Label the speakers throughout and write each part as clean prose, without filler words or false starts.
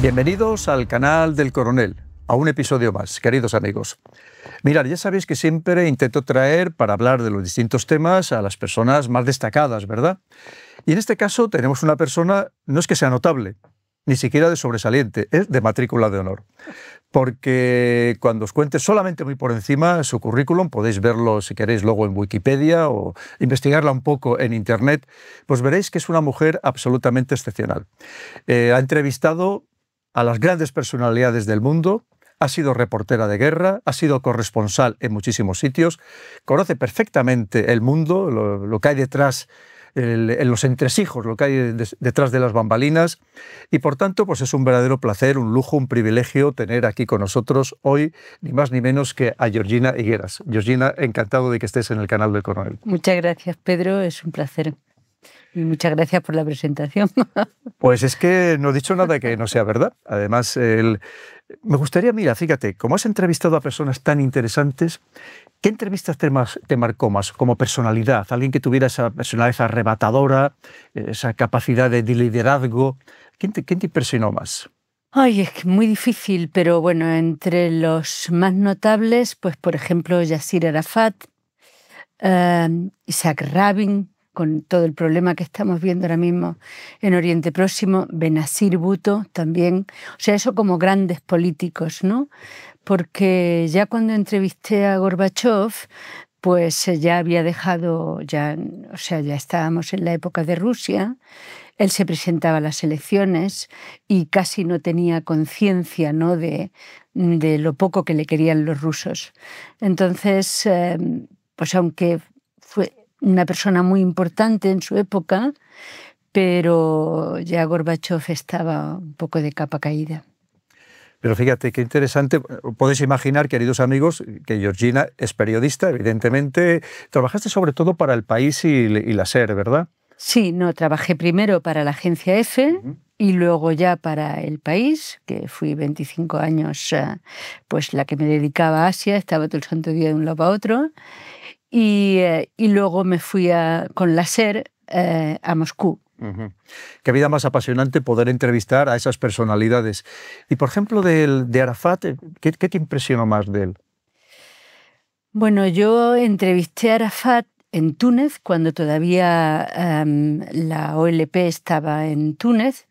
Speaker 1: Bienvenidos al canal del Coronel, a un episodio más, queridos amigos. Mirad, ya sabéis que siempre intento traer para hablar de los distintos temas a las personas más destacadas, ¿verdad? Y en este caso tenemos una persona, no es que sea notable, ni siquiera de sobresaliente, es de matrícula de honor. Porque cuando os cuente solamente muy por encima su currículum, podéis verlo si queréis luego en Wikipedia o investigarla un poco en Internet, pues veréis que es una mujer absolutamente excepcional. Ha entrevistado a las grandes personalidades del mundo, ha sido reportera de guerra, ha sido corresponsal en muchísimos sitios, conoce perfectamente el mundo, lo que hay detrás, en los entresijos, lo que hay detrás de las bambalinas, y por tanto pues es un verdadero placer, un lujo, un privilegio tener aquí con nosotros hoy ni más ni menos que a Georgina Higueras. Georgina, encantado de que estés en el canal del Coronel.
Speaker 2: Muchas gracias, Pedro, es un placer. Y muchas gracias por la presentación.
Speaker 1: Pues es que no he dicho nada que no sea verdad. Además, me gustaría, mira, fíjate, como has entrevistado a personas tan interesantes, ¿qué entrevistas te marcó más como personalidad? Alguien que tuviera esa personalidad arrebatadora, esa capacidad de liderazgo. ¿Quién te impresionó más?
Speaker 2: Ay, es que muy difícil, pero bueno, entre los más notables, pues por ejemplo, Yasser Arafat, Isaac Rabin, con todo el problema que estamos viendo ahora mismo en Oriente Próximo, Benazir Bhutto también, o sea, eso como grandes políticos, ¿no? Porque ya cuando entrevisté a Gorbachov, pues ya había dejado, o sea, ya estábamos en la época de Rusia, él se presentaba a las elecciones y casi no tenía conciencia, ¿no?, de lo poco que le querían los rusos. Entonces, pues aunque fue una persona muy importante en su época, pero ya Gorbachov estaba un poco de capa caída.
Speaker 1: Pero fíjate, qué interesante. Podéis imaginar, queridos amigos, que Georgina es periodista, evidentemente. Trabajaste sobre todo para El País y la SER, ¿verdad?
Speaker 2: Sí, no, trabajé primero para la agencia EFE y luego ya para El País, que fui 25 años pues la que me dedicaba a Asia, estaba todo el santo día de un lado para otro. Y luego me fui con la SER a Moscú.
Speaker 1: Qué vida más apasionante poder entrevistar a esas personalidades. Y, por ejemplo, de Arafat, ¿qué te impresionó más de él?
Speaker 2: Bueno, yo entrevisté a Arafat en Túnez, cuando todavía la OLP estaba en Túnez,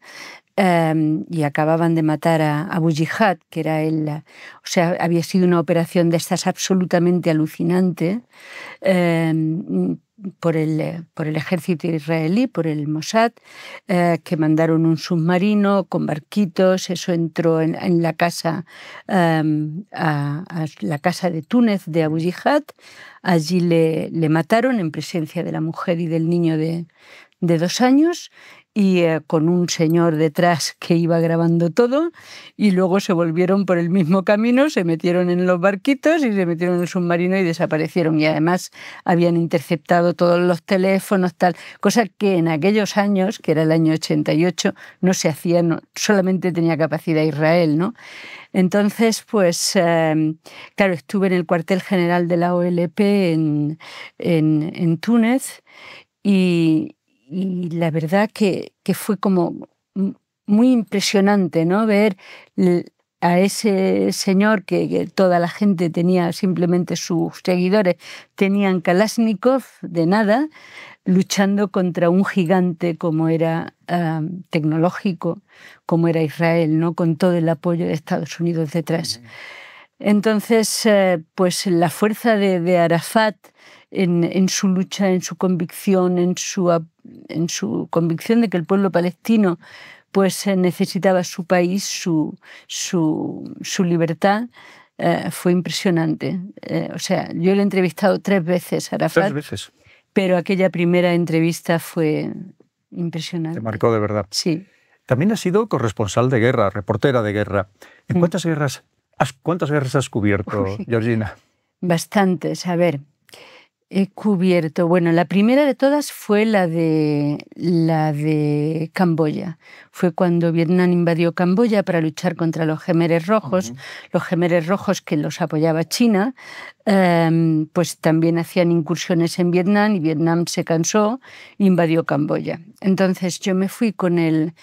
Speaker 2: y acababan de matar a Abu Jihad, que era o sea, había sido una operación de estas absolutamente alucinante, por el ejército israelí, por el Mossad, que mandaron un submarino con barquitos. Eso entró en la casa, a la casa de Túnez de Abu Jihad. Allí le mataron en presencia de la mujer y del niño de 2 años, y con un señor detrás que iba grabando todo, y luego se volvieron por el mismo camino, se metieron en los barquitos y se metieron en el submarino y desaparecieron. Y además habían interceptado todos los teléfonos, tal, cosa que en aquellos años, que era el año 88, no se hacía, solamente tenía capacidad Israel, ¿no? Entonces, pues, claro, estuve en el cuartel general de la OLP en Túnez, y la verdad que fue como muy impresionante, ¿no?, ver a ese señor que toda la gente tenía, simplemente sus seguidores tenían Kalashnikov de nada, luchando contra un gigante como era tecnológico, como era Israel, ¿no?, con todo el apoyo de Estados Unidos detrás. Entonces, pues la fuerza de Arafat en su lucha, en su convicción, en su convicción de que el pueblo palestino pues necesitaba su país, su libertad, fue impresionante. O sea, yo le he entrevistado 3 veces a Arafat.
Speaker 1: 3 veces.
Speaker 2: Pero aquella primera entrevista fue impresionante.
Speaker 1: Te marcó de verdad.
Speaker 2: Sí.
Speaker 1: También has sido corresponsal de guerra, reportera de guerra. ¿En cuántas guerras has cubierto, Georgina?
Speaker 2: Bastantes. A ver, he cubierto, bueno, la primera de todas fue la de Camboya. Fue cuando Vietnam invadió Camboya para luchar contra los Khmeres Rojos. Los Khmeres Rojos, que los apoyaba China, pues también hacían incursiones en Vietnam y Vietnam se cansó e invadió Camboya. Entonces yo me fui con el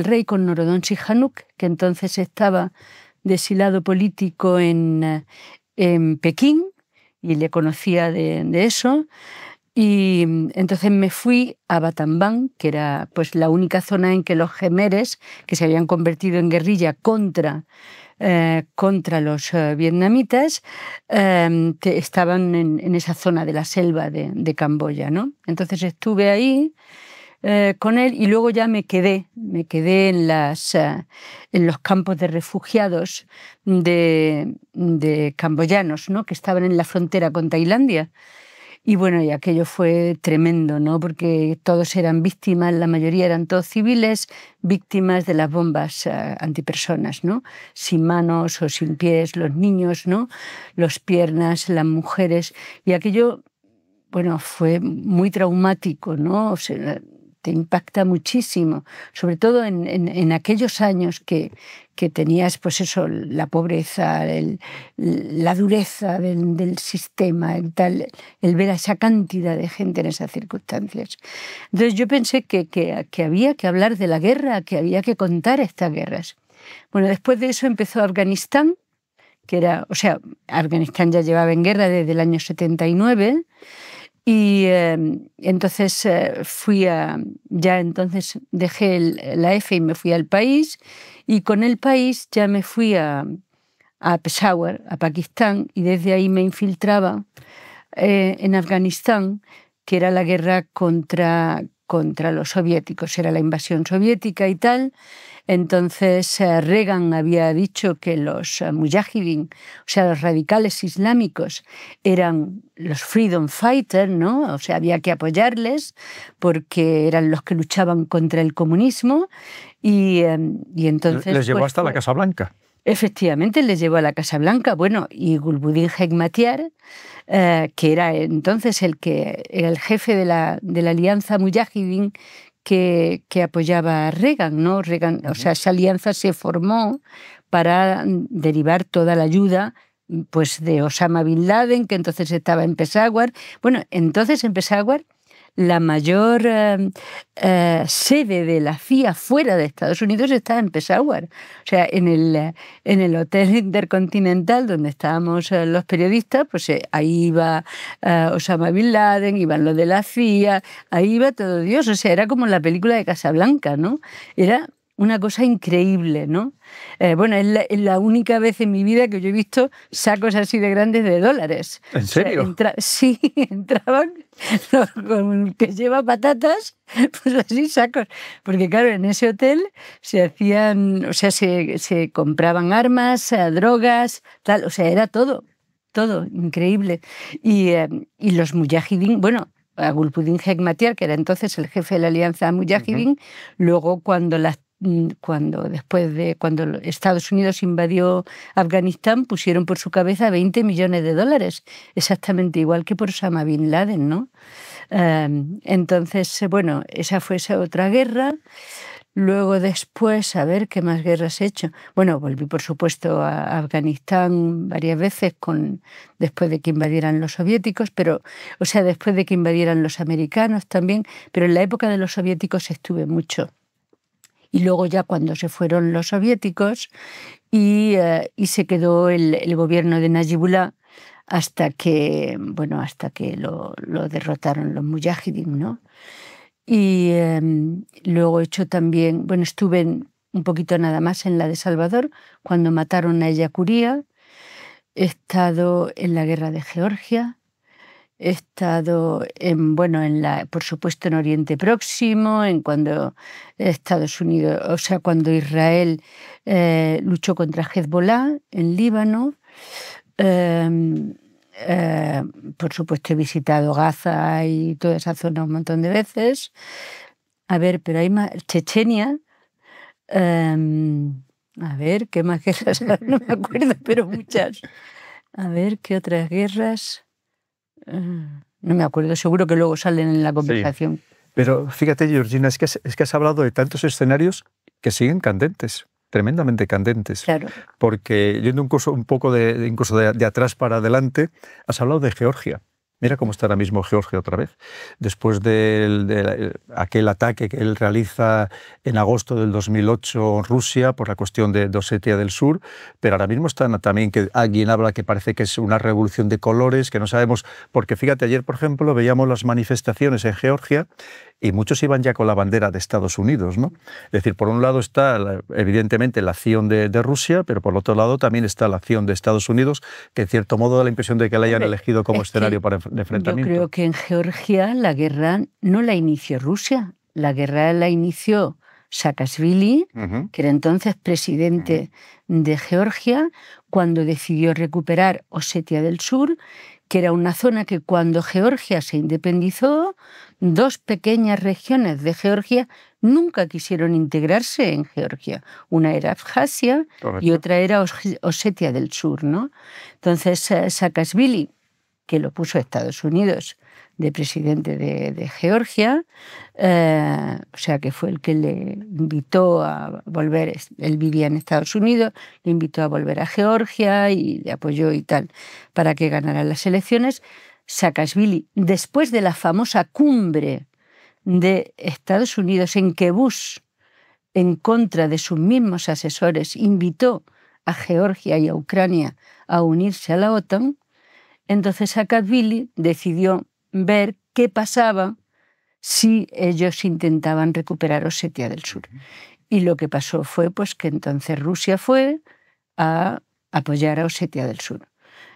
Speaker 2: rey, con Norodom Sihanouk, que entonces estaba de exilado político en Pekín, y le conocía de eso, y entonces me fui a Battambang, que era pues la única zona en que los Khmeres, que se habían convertido en guerrilla contra los vietnamitas, estaban en esa zona de la selva de Camboya, ¿no? Entonces estuve ahí con él y luego ya me quedé en los campos de refugiados de camboyanos, ¿no? Que estaban en la frontera con Tailandia. Y bueno, y aquello fue tremendo, ¿no? Porque todos eran víctimas, la mayoría eran todos civiles, víctimas de las bombas antipersonas, ¿no? Sin manos o sin pies, los niños, ¿no? Los piernas, las mujeres. Y aquello, bueno, fue muy traumático, ¿no? O sea, te impacta muchísimo, sobre todo en aquellos años que tenías, pues eso, la pobreza, la dureza del sistema, el ver a esa cantidad de gente en esas circunstancias. Entonces yo pensé que había que hablar de la guerra, que había que contar estas guerras. Bueno, después de eso empezó Afganistán, que era, o sea, Afganistán ya llevaba en guerra desde el año 79. Y entonces entonces dejé la EFE y me fui al país, y con el país ya me fui a Peshawar, a Pakistán, y desde ahí me infiltraba en Afganistán, que era la guerra contra los soviéticos, era la invasión soviética y tal. Entonces Reagan había dicho que los mujahideen, o sea, los radicales islámicos, eran los freedom fighters, ¿no? O sea, había que apoyarles porque eran los que luchaban contra el comunismo y entonces...
Speaker 1: Les llevó hasta la Casa Blanca.
Speaker 2: Efectivamente, les llevó a la Casa Blanca. Bueno, y Gulbuddin Hekmatyar, que era entonces era el jefe de la alianza mujahideen que apoyaba a Reagan, ¿no? Reagan, o sea, esa alianza se formó para derivar toda la ayuda, pues, de Osama Bin Laden, que entonces estaba en Peshawar. Bueno, entonces en Peshawar la mayor sede de la CIA fuera de Estados Unidos estaba en Peshawar. O sea, en el Hotel Intercontinental donde estábamos los periodistas, pues ahí iba Osama Bin Laden, iban los de la CIA, ahí iba todo Dios. O sea, era como la película de Casablanca, ¿no? Era una cosa increíble, ¿no? Bueno, es la única vez en mi vida que yo he visto sacos así de grandes de dólares.
Speaker 1: ¿En serio?
Speaker 2: O sea, sí, entraban con el que lleva patatas, pues así sacos. Porque claro, en ese hotel se hacían, o sea, se compraban armas, drogas, tal, o sea, era todo increíble. Y los mujahideen, bueno, a Gulbuddin Hekmatyar, que era entonces el jefe de la alianza mujahideen, luego cuando Estados Unidos invadió Afganistán, pusieron por su cabeza $20 millones, exactamente igual que por Osama Bin Laden, ¿no? Entonces, bueno, esa fue esa otra guerra. Luego después, a ver, ¿qué más guerras he hecho? Bueno, volví, por supuesto, a Afganistán varias veces después de que invadieran los soviéticos, pero, o sea, después de que invadieran los americanos también, pero en la época de los soviéticos estuve mucho. Y luego ya cuando se fueron los soviéticos y se quedó el gobierno de Najibullah hasta que lo derrotaron los mujahideen, ¿no? Y luego he hecho también, bueno, estuve un poquito nada más en la de Salvador, cuando mataron a Ellacuría. He estado en la guerra de Georgia. He estado por supuesto en Oriente Próximo, cuando Estados Unidos, o sea, cuando Israel luchó contra Hezbollah en Líbano. Por supuesto he visitado Gaza y toda esa zona un montón de veces. A ver, pero hay más. Chechenia. A ver, ¿qué más guerras? No me acuerdo, pero muchas. A ver, ¿qué otras guerras? No me acuerdo, seguro que luego salen en la conversación.
Speaker 1: Sí. Pero fíjate, Georgina, es que has hablado de tantos escenarios que siguen candentes, tremendamente candentes.
Speaker 2: Claro.
Speaker 1: Porque yendo un poco incluso de atrás para adelante, has hablado de Georgia. Mira cómo está ahora mismo Georgia otra vez. Después de aquel ataque que él realiza en agosto del 2008 en Rusia por la cuestión de Osetia del Sur, pero ahora mismo están también que alguien habla que parece que es una revolución de colores, que no sabemos, porque fíjate, ayer por ejemplo veíamos las manifestaciones en Georgia y muchos iban ya con la bandera de Estados Unidos, ¿no? Es decir, por un lado está evidentemente la acción de Rusia, pero por otro lado también está la acción de Estados Unidos, que en cierto modo da la impresión de que la hayan elegido como escenario para de enfrentamiento.
Speaker 2: Yo creo que en Georgia la guerra no la inició Rusia, la guerra la inició Saakashvili, que era entonces presidente de Georgia, cuando decidió recuperar Osetia del Sur, que era una zona que cuando Georgia se independizó, dos pequeñas regiones de Georgia nunca quisieron integrarse en Georgia. Una era Abjasia y otra era Osetia del Sur, ¿no? Entonces Saakashvili, que lo puso Estados Unidos de presidente de Georgia, o sea que fue el que le invitó a volver, él vivía en Estados Unidos, le invitó a volver a Georgia y le apoyó y tal, para que ganara las elecciones. Saakashvili, después de la famosa cumbre de Estados Unidos en que Bush, en contra de sus mismos asesores, invitó a Georgia y a Ucrania a unirse a la OTAN, entonces Saakashvili decidió ver qué pasaba si ellos intentaban recuperar Osetia del Sur. Y lo que pasó fue pues, que entonces Rusia fue a apoyar a Osetia del Sur.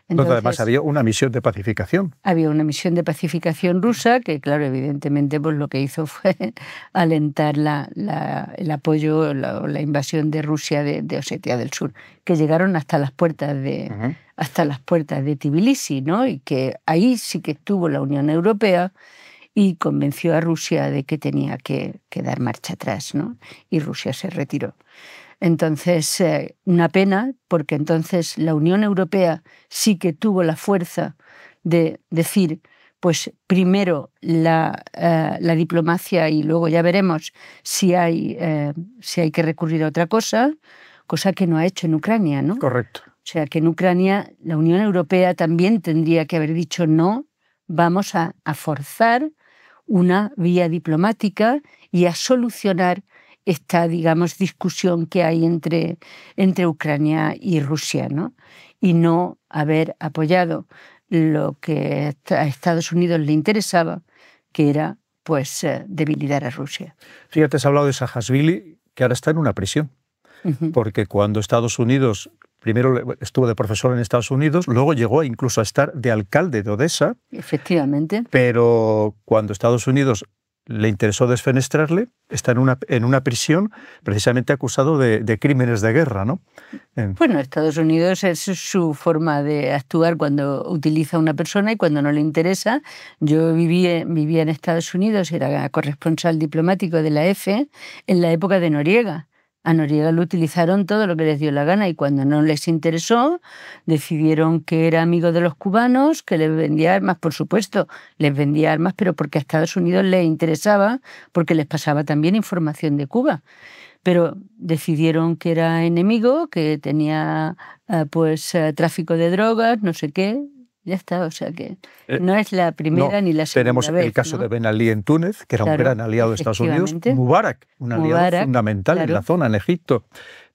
Speaker 1: Entonces, además había una misión de pacificación.
Speaker 2: Había una misión de pacificación rusa que, claro, evidentemente pues, lo que hizo fue alentar el apoyo o la invasión de Rusia de Osetia del Sur, que llegaron hasta las puertas de Tbilisi, ¿no? Y que ahí sí que estuvo la Unión Europea y convenció a Rusia de que tenía que dar marcha atrás, ¿no? Y Rusia se retiró. Entonces, una pena, porque entonces la Unión Europea sí que tuvo la fuerza de decir, pues primero la diplomacia y luego ya veremos si hay que recurrir a otra cosa que no ha hecho en Ucrania, ¿no?
Speaker 1: Correcto.
Speaker 2: O sea, que en Ucrania la Unión Europea también tendría que haber dicho no, vamos a forzar una vía diplomática y a solucionar esta, digamos, discusión que hay entre Ucrania y Rusia, ¿no? Y no haber apoyado lo que a Estados Unidos le interesaba, que era, pues, debilitar a Rusia.
Speaker 1: Fíjate, has hablado de Saakashvili, que ahora está en una prisión, porque cuando Estados Unidos, primero estuvo de profesor en Estados Unidos, luego llegó incluso a estar de alcalde de Odessa.
Speaker 2: Efectivamente.
Speaker 1: Pero cuando Estados Unidos le interesó desfenestrarle, está en una prisión precisamente acusado de crímenes de guerra, ¿no?
Speaker 2: Bueno, Estados Unidos es su forma de actuar cuando utiliza a una persona y cuando no le interesa. Yo vivía en Estados Unidos, era corresponsal diplomático de la EFE en la época de Noriega. A Noriega lo utilizaron todo lo que les dio la gana y cuando no les interesó decidieron que era amigo de los cubanos, que les vendía armas, por supuesto, les vendía armas, pero porque a Estados Unidos les interesaba, porque les pasaba también información de Cuba. Pero decidieron que era enemigo, que tenía tráfico de drogas, no sé qué. Ya está, o sea que no es la primera ni la segunda
Speaker 1: tenemos
Speaker 2: vez.
Speaker 1: El caso
Speaker 2: ¿no?
Speaker 1: de Ben Ali en Túnez, que era un gran aliado de Estados Unidos. Mubarak, un aliado fundamental en la zona, en Egipto.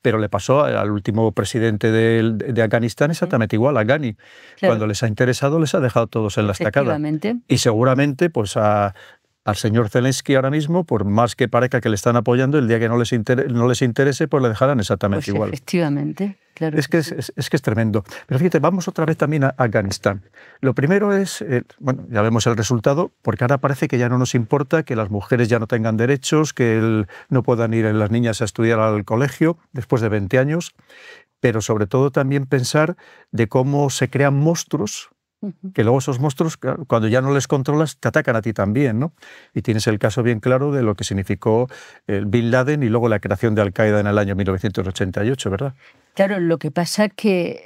Speaker 1: Pero le pasó al último presidente de Afganistán exactamente igual, a Ghani. Claro. Cuando les ha interesado, les ha dejado todos en la estacada. Y seguramente, pues al señor Zelensky ahora mismo, por más que parezca que le están apoyando, el día que no les interese, pues le dejarán exactamente igual.
Speaker 2: Efectivamente, claro.
Speaker 1: Es que es tremendo. Pero fíjate, vamos otra vez también a Afganistán. Lo primero es, bueno, ya vemos el resultado, porque ahora parece que ya no nos importa que las mujeres ya no tengan derechos, que no puedan ir las niñas a estudiar al colegio después de 20 años, pero sobre todo también pensar de cómo se crean monstruos
Speaker 2: Ujú.
Speaker 1: que luego esos monstruos, cuando ya no les controlas, te atacan a ti también, ¿no? Y tienes el caso bien claro de lo que significó Bin Laden y luego la creación de Al-Qaeda en el año 1988, ¿verdad?
Speaker 2: Claro, lo que pasa es que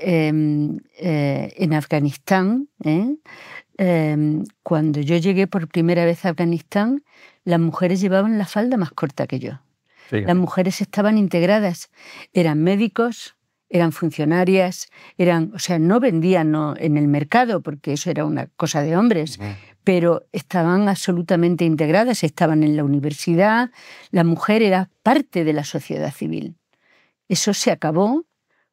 Speaker 2: en Afganistán, cuando yo llegué por primera vez a Afganistán, las mujeres llevaban la falda más corta que yo.
Speaker 1: Fíjate.
Speaker 2: Las mujeres estaban integradas, eran médicos, eran funcionarias, o sea, no vendían en el mercado, porque eso era una cosa de hombres, pero estaban absolutamente integradas, estaban en la universidad, la mujer era parte de la sociedad civil. Eso se acabó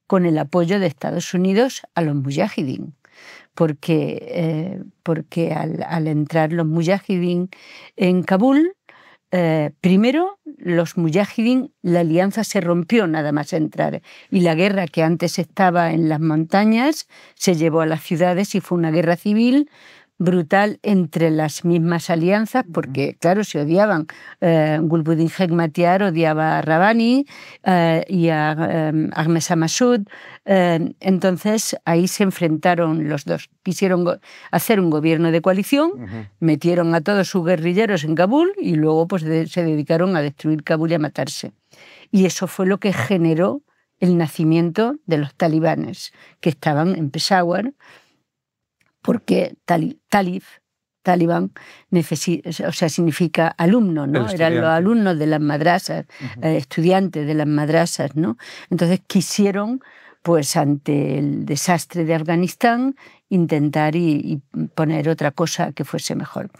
Speaker 2: con el apoyo de Estados Unidos a los mujahidín, porque al entrar los mujahidín en Kabul, primero los mujahidín, la alianza se rompió nada más entrar, y la guerra que antes estaba en las montañas se llevó a las ciudades y fue una guerra civil brutal entre las mismas alianzas, porque claro, se odiaban. Gulbuddin Hekmatyar odiaba a Rabbani y a Ahmad Massoud. Entonces ahí se enfrentaron los dos. Quisieron hacer un gobierno de coalición, metieron a todos sus guerrilleros en Kabul y luego pues se dedicaron a destruir Kabul y a matarse. Y eso fue lo que generó el nacimiento de los talibanes, que estaban en Peshawar, porque talibán o sea, significa alumno, ¿no? Eran los alumnos de las madrasas, estudiantes de las madrasas, ¿no? Entonces quisieron, pues ante el desastre de Afganistán, intentar y poner otra cosa que fuese mejor.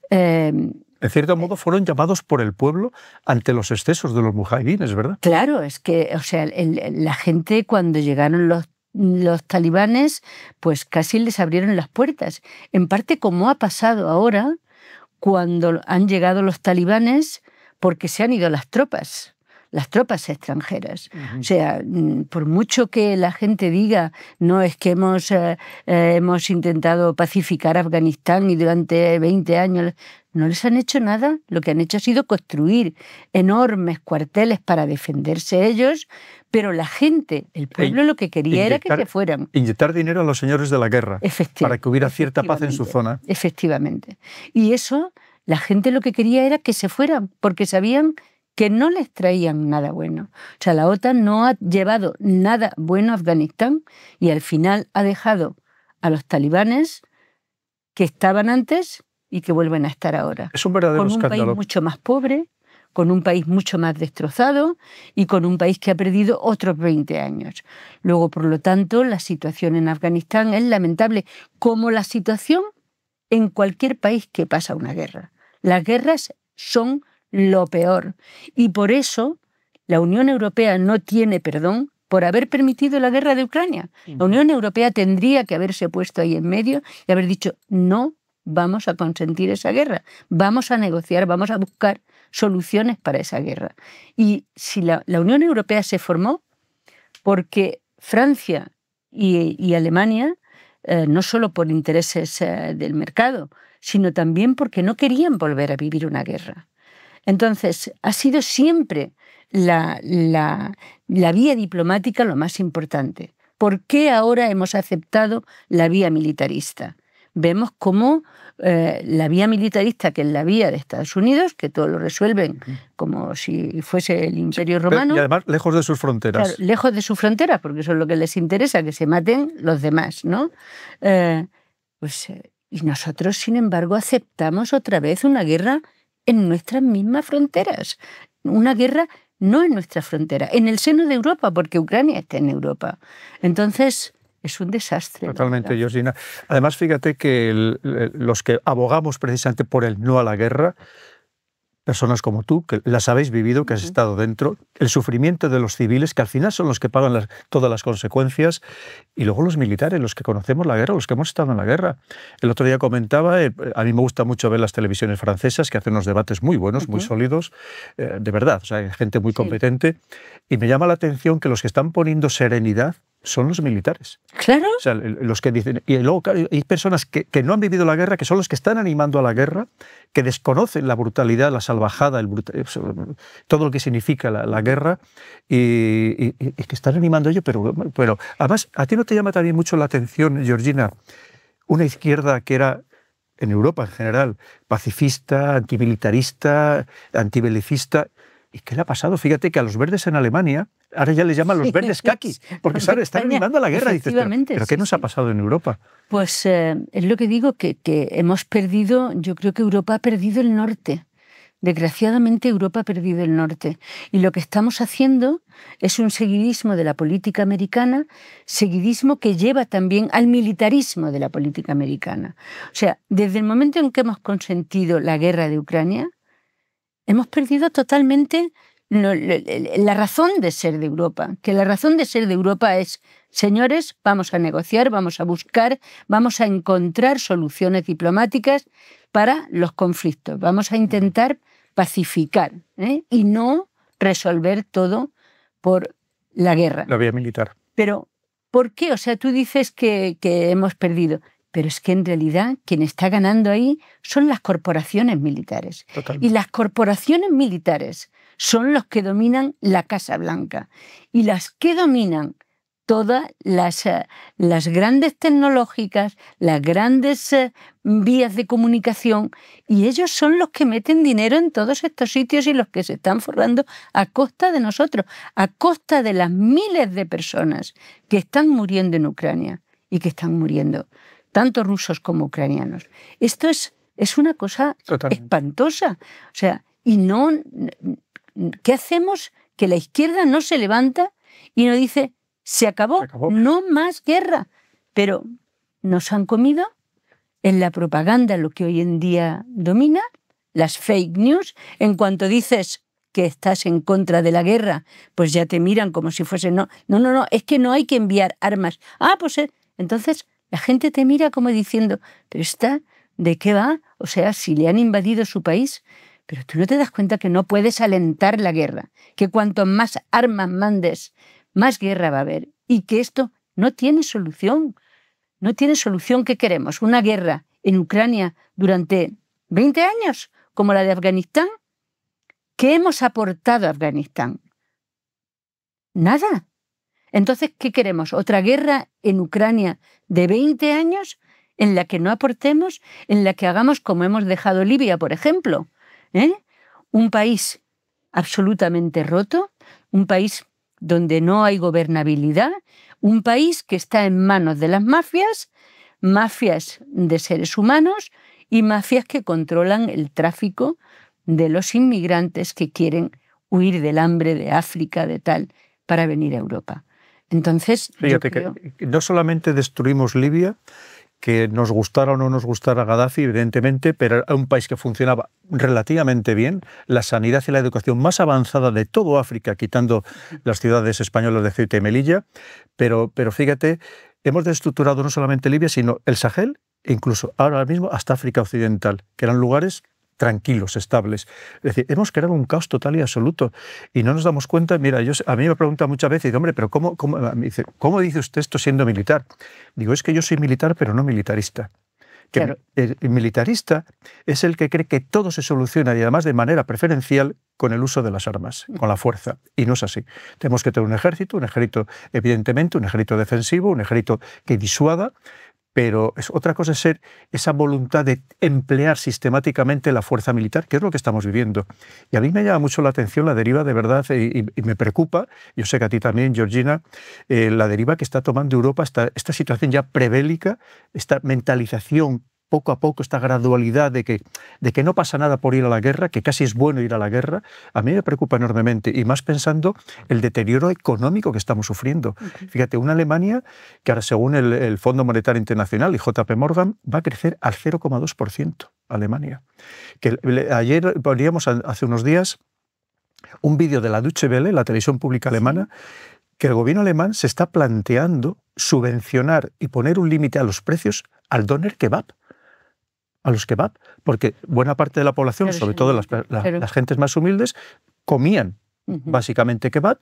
Speaker 1: En cierto modo fueron llamados por el pueblo ante los excesos de los mujahidines, ¿verdad?
Speaker 2: Claro, es que, o sea, la gente cuando llegaron los talibanes, pues casi les abrieron las puertas. En parte como ha pasado ahora cuando han llegado los talibanes, porque se han ido las tropas extranjeras. O sea, por mucho que la gente diga, no, es que hemos intentado pacificar Afganistán y durante 20 años no les han hecho nada. Lo que han hecho ha sido construir enormes cuarteles para defenderse ellos, pero la gente, el pueblo, lo que quería era que se fueran.
Speaker 1: Inyectar dinero a los señores de la guerra para que hubiera cierta paz en su zona.
Speaker 2: Efectivamente. Y eso, la gente lo que quería era que se fueran, porque sabían que no les traían nada bueno. O sea, la OTAN no ha llevado nada bueno a Afganistán y al final ha dejado a los talibanes que estaban antes y que vuelven a estar ahora.
Speaker 1: Es un verdadero escándalo.
Speaker 2: Con un país mucho más pobre, con un país mucho más destrozado y con un país que ha perdido otros 20 años. Luego, por lo tanto, la situación en Afganistán es lamentable, como la situación en cualquier país que pasa una guerra. Las guerras son lo peor. Y por eso la Unión Europea no tiene perdón por haber permitido la guerra de Ucrania. La Unión Europea tendría que haberse puesto ahí en medio y haber dicho, no vamos a consentir esa guerra, vamos a negociar, vamos a buscar soluciones para esa guerra. Y si la Unión Europea se formó porque Francia y Alemania, no solo por intereses del mercado, sino también porque no querían volver a vivir una guerra. Entonces, ha sido siempre la vía diplomática lo más importante. ¿Por qué ahora hemos aceptado la vía militarista? Vemos cómo la vía militarista, que es la vía de Estados Unidos, que todo lo resuelven como si fuese el Imperio Romano.
Speaker 1: Y además lejos de sus fronteras.
Speaker 2: Claro, lejos de sus fronteras, porque eso es lo que les interesa, que se maten los demás, ¿no? Y nosotros, sin embargo, aceptamos otra vez una guerra en nuestras mismas fronteras. Una guerra no en nuestra frontera, en el seno de Europa, porque Ucrania está en Europa. Entonces, es un desastre.
Speaker 1: Totalmente, Georgina. Además, fíjate que los que abogamos precisamente por el no a la guerra, personas como tú, que las habéis vivido, que has estado dentro, el sufrimiento de los civiles, que al final son los que pagan todas las consecuencias, y luego los militares, los que conocemos la guerra, los que hemos estado en la guerra. El otro día comentaba, a mí me gusta mucho ver las televisiones francesas, que hacen unos debates muy buenos, muy sólidos, de verdad, o sea, hay gente muy competente, y me llama la atención que los que están poniendo serenidad son los militares.
Speaker 2: Claro.
Speaker 1: O sea, los que dicen, y luego hay personas que no han vivido la guerra, que son los que están animando a la guerra, que desconocen la brutalidad, la salvajada, todo lo que significa la guerra, y que están animando a ello, pero además, ¿a ti no te llama también mucho la atención, Georgina, una izquierda que era, en Europa en general, pacifista, antimilitarista, antibelicista. ¿Y qué le ha pasado? Fíjate que a los verdes en Alemania ahora ya les llaman los verdes caqui, porque ¿sabes? Están animando a la guerra. Dices, pero ¿qué nos ha pasado en Europa?
Speaker 2: Pues es lo que digo, que hemos perdido, yo creo que Europa ha perdido el norte. Desgraciadamente Europa ha perdido el norte. Y lo que estamos haciendo es un seguidismo de la política americana, seguidismo que lleva también al militarismo de la política americana. O sea, desde el momento en que hemos consentido la guerra de Ucrania, hemos perdido totalmente la razón de ser de Europa. Que la razón de ser de Europa es, señores, vamos a negociar, vamos a buscar, vamos a encontrar soluciones diplomáticas para los conflictos. Vamos a intentar pacificar, y no resolver todo por la guerra.
Speaker 1: La vía militar.
Speaker 2: Pero, ¿por qué? O sea, tú dices que hemos perdido, pero es que en realidad quien está ganando ahí son las corporaciones militares.
Speaker 1: Totalmente.
Speaker 2: Y las corporaciones militares son los que dominan la Casa Blanca. Y las que dominan todas las grandes tecnológicas, las grandes vías de comunicación, y ellos son los que meten dinero en todos estos sitios y los que se están forrando a costa de nosotros, a costa de las miles de personas que están muriendo en Ucrania y que están muriendo, tanto rusos como ucranianos. Esto es una cosa
Speaker 1: Totalmente
Speaker 2: espantosa. O sea, y no, ¿qué hacemos? Que la izquierda no se levanta y no dice, se acabó, no más guerra. Pero nos han comido en la propaganda lo que hoy en día domina, las fake news. En cuanto dices que estás en contra de la guerra, pues ya te miran como si fuese, no, es que no hay que enviar armas. Pues entonces la gente te mira como diciendo, pero esta, ¿de qué va? O sea, si le han invadido su país, pero tú no te das cuenta que no puedes alentar la guerra, que cuanto más armas mandes, más guerra va a haber, y que esto no tiene solución. No tiene solución. ¿Qué queremos? ¿Una guerra en Ucrania durante 20 años, como la de Afganistán? ¿Qué hemos aportado a Afganistán? Nada. Entonces, ¿qué queremos? ¿Otra guerra en Ucrania de 20 años en la que no aportemos, en la que hagamos como hemos dejado Libia, por ejemplo? Un país absolutamente roto, un país donde no hay gobernabilidad, un país que está en manos de las mafias, mafias de seres humanos y mafias que controlan el tráfico de los inmigrantes que quieren huir del hambre de África, de tal, para venir a Europa. Entonces,
Speaker 1: fíjate que no solamente destruimos Libia, que nos gustara o no nos gustara Gaddafi, evidentemente, pero era un país que funcionaba relativamente bien, la sanidad y la educación más avanzada de todo África, quitando las ciudades españolas de Ceuta y Melilla, pero fíjate, hemos destructurado no solamente Libia, sino el Sahel, e incluso ahora mismo hasta África Occidental, que eran lugares tranquilos, estables. Es decir, hemos creado un caos total y absoluto y no nos damos cuenta. Mira, a mí me preguntan muchas veces, hombre, pero ¿cómo dice usted esto siendo militar? Digo, es que yo soy militar, pero no militarista. Claro. El militarista es el que cree que todo se soluciona y además de manera preferencial con el uso de las armas, con la fuerza. Y no es así. Tenemos que tener un ejército evidentemente, un ejército defensivo, un ejército que disuada, pero otra cosa es ser esa voluntad de emplear sistemáticamente la fuerza militar, que es lo que estamos viviendo. Y a mí me llama mucho la atención la deriva de verdad, y me preocupa, yo sé que a ti también, Georgina, la deriva que está tomando Europa, esta situación ya prebélica, esta mentalización poco a poco, esta gradualidad de que no pasa nada por ir a la guerra, que casi es bueno ir a la guerra, a mí me preocupa enormemente, y más pensando el deterioro económico que estamos sufriendo. Fíjate, una Alemania que ahora, según el Fondo Monetario Internacional y JP Morgan, va a crecer al 0,2%, Alemania. Que ayer poníamos, hace unos días, un vídeo de la Deutsche Welle, la televisión pública alemana, que el gobierno alemán se está planteando subvencionar y poner un límite a los precios al doner kebab. A los kebab, porque buena parte de la población, pero sobre todo las gentes más humildes, comían básicamente kebab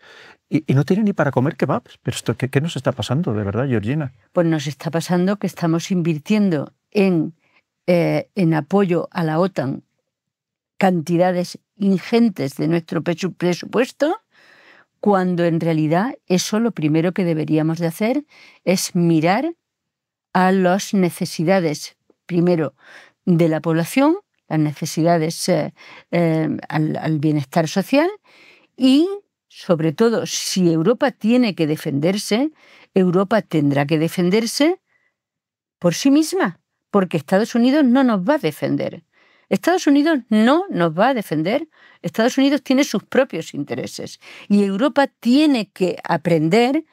Speaker 1: y no tienen ni para comer kebab. Pero esto, ¿qué nos está pasando de verdad, Georgina?
Speaker 2: Pues nos está pasando que estamos invirtiendo en apoyo a la OTAN cantidades ingentes de nuestro presupuesto, cuando en realidad eso lo primero que deberíamos de hacer es mirar a las necesidades, primero, de la población, las necesidades al bienestar social y, sobre todo, si Europa tiene que defenderse, Europa tendrá que defenderse por sí misma, porque Estados Unidos no nos va a defender. Estados Unidos no nos va a defender. Estados Unidos tiene sus propios intereses y Europa tiene que aprender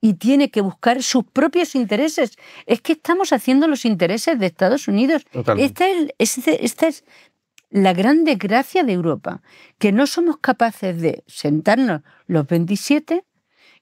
Speaker 2: y tiene que buscar sus propios intereses. Es que estamos haciendo los intereses de Estados Unidos. Esta es la gran desgracia de Europa, que no somos capaces de sentarnos los 27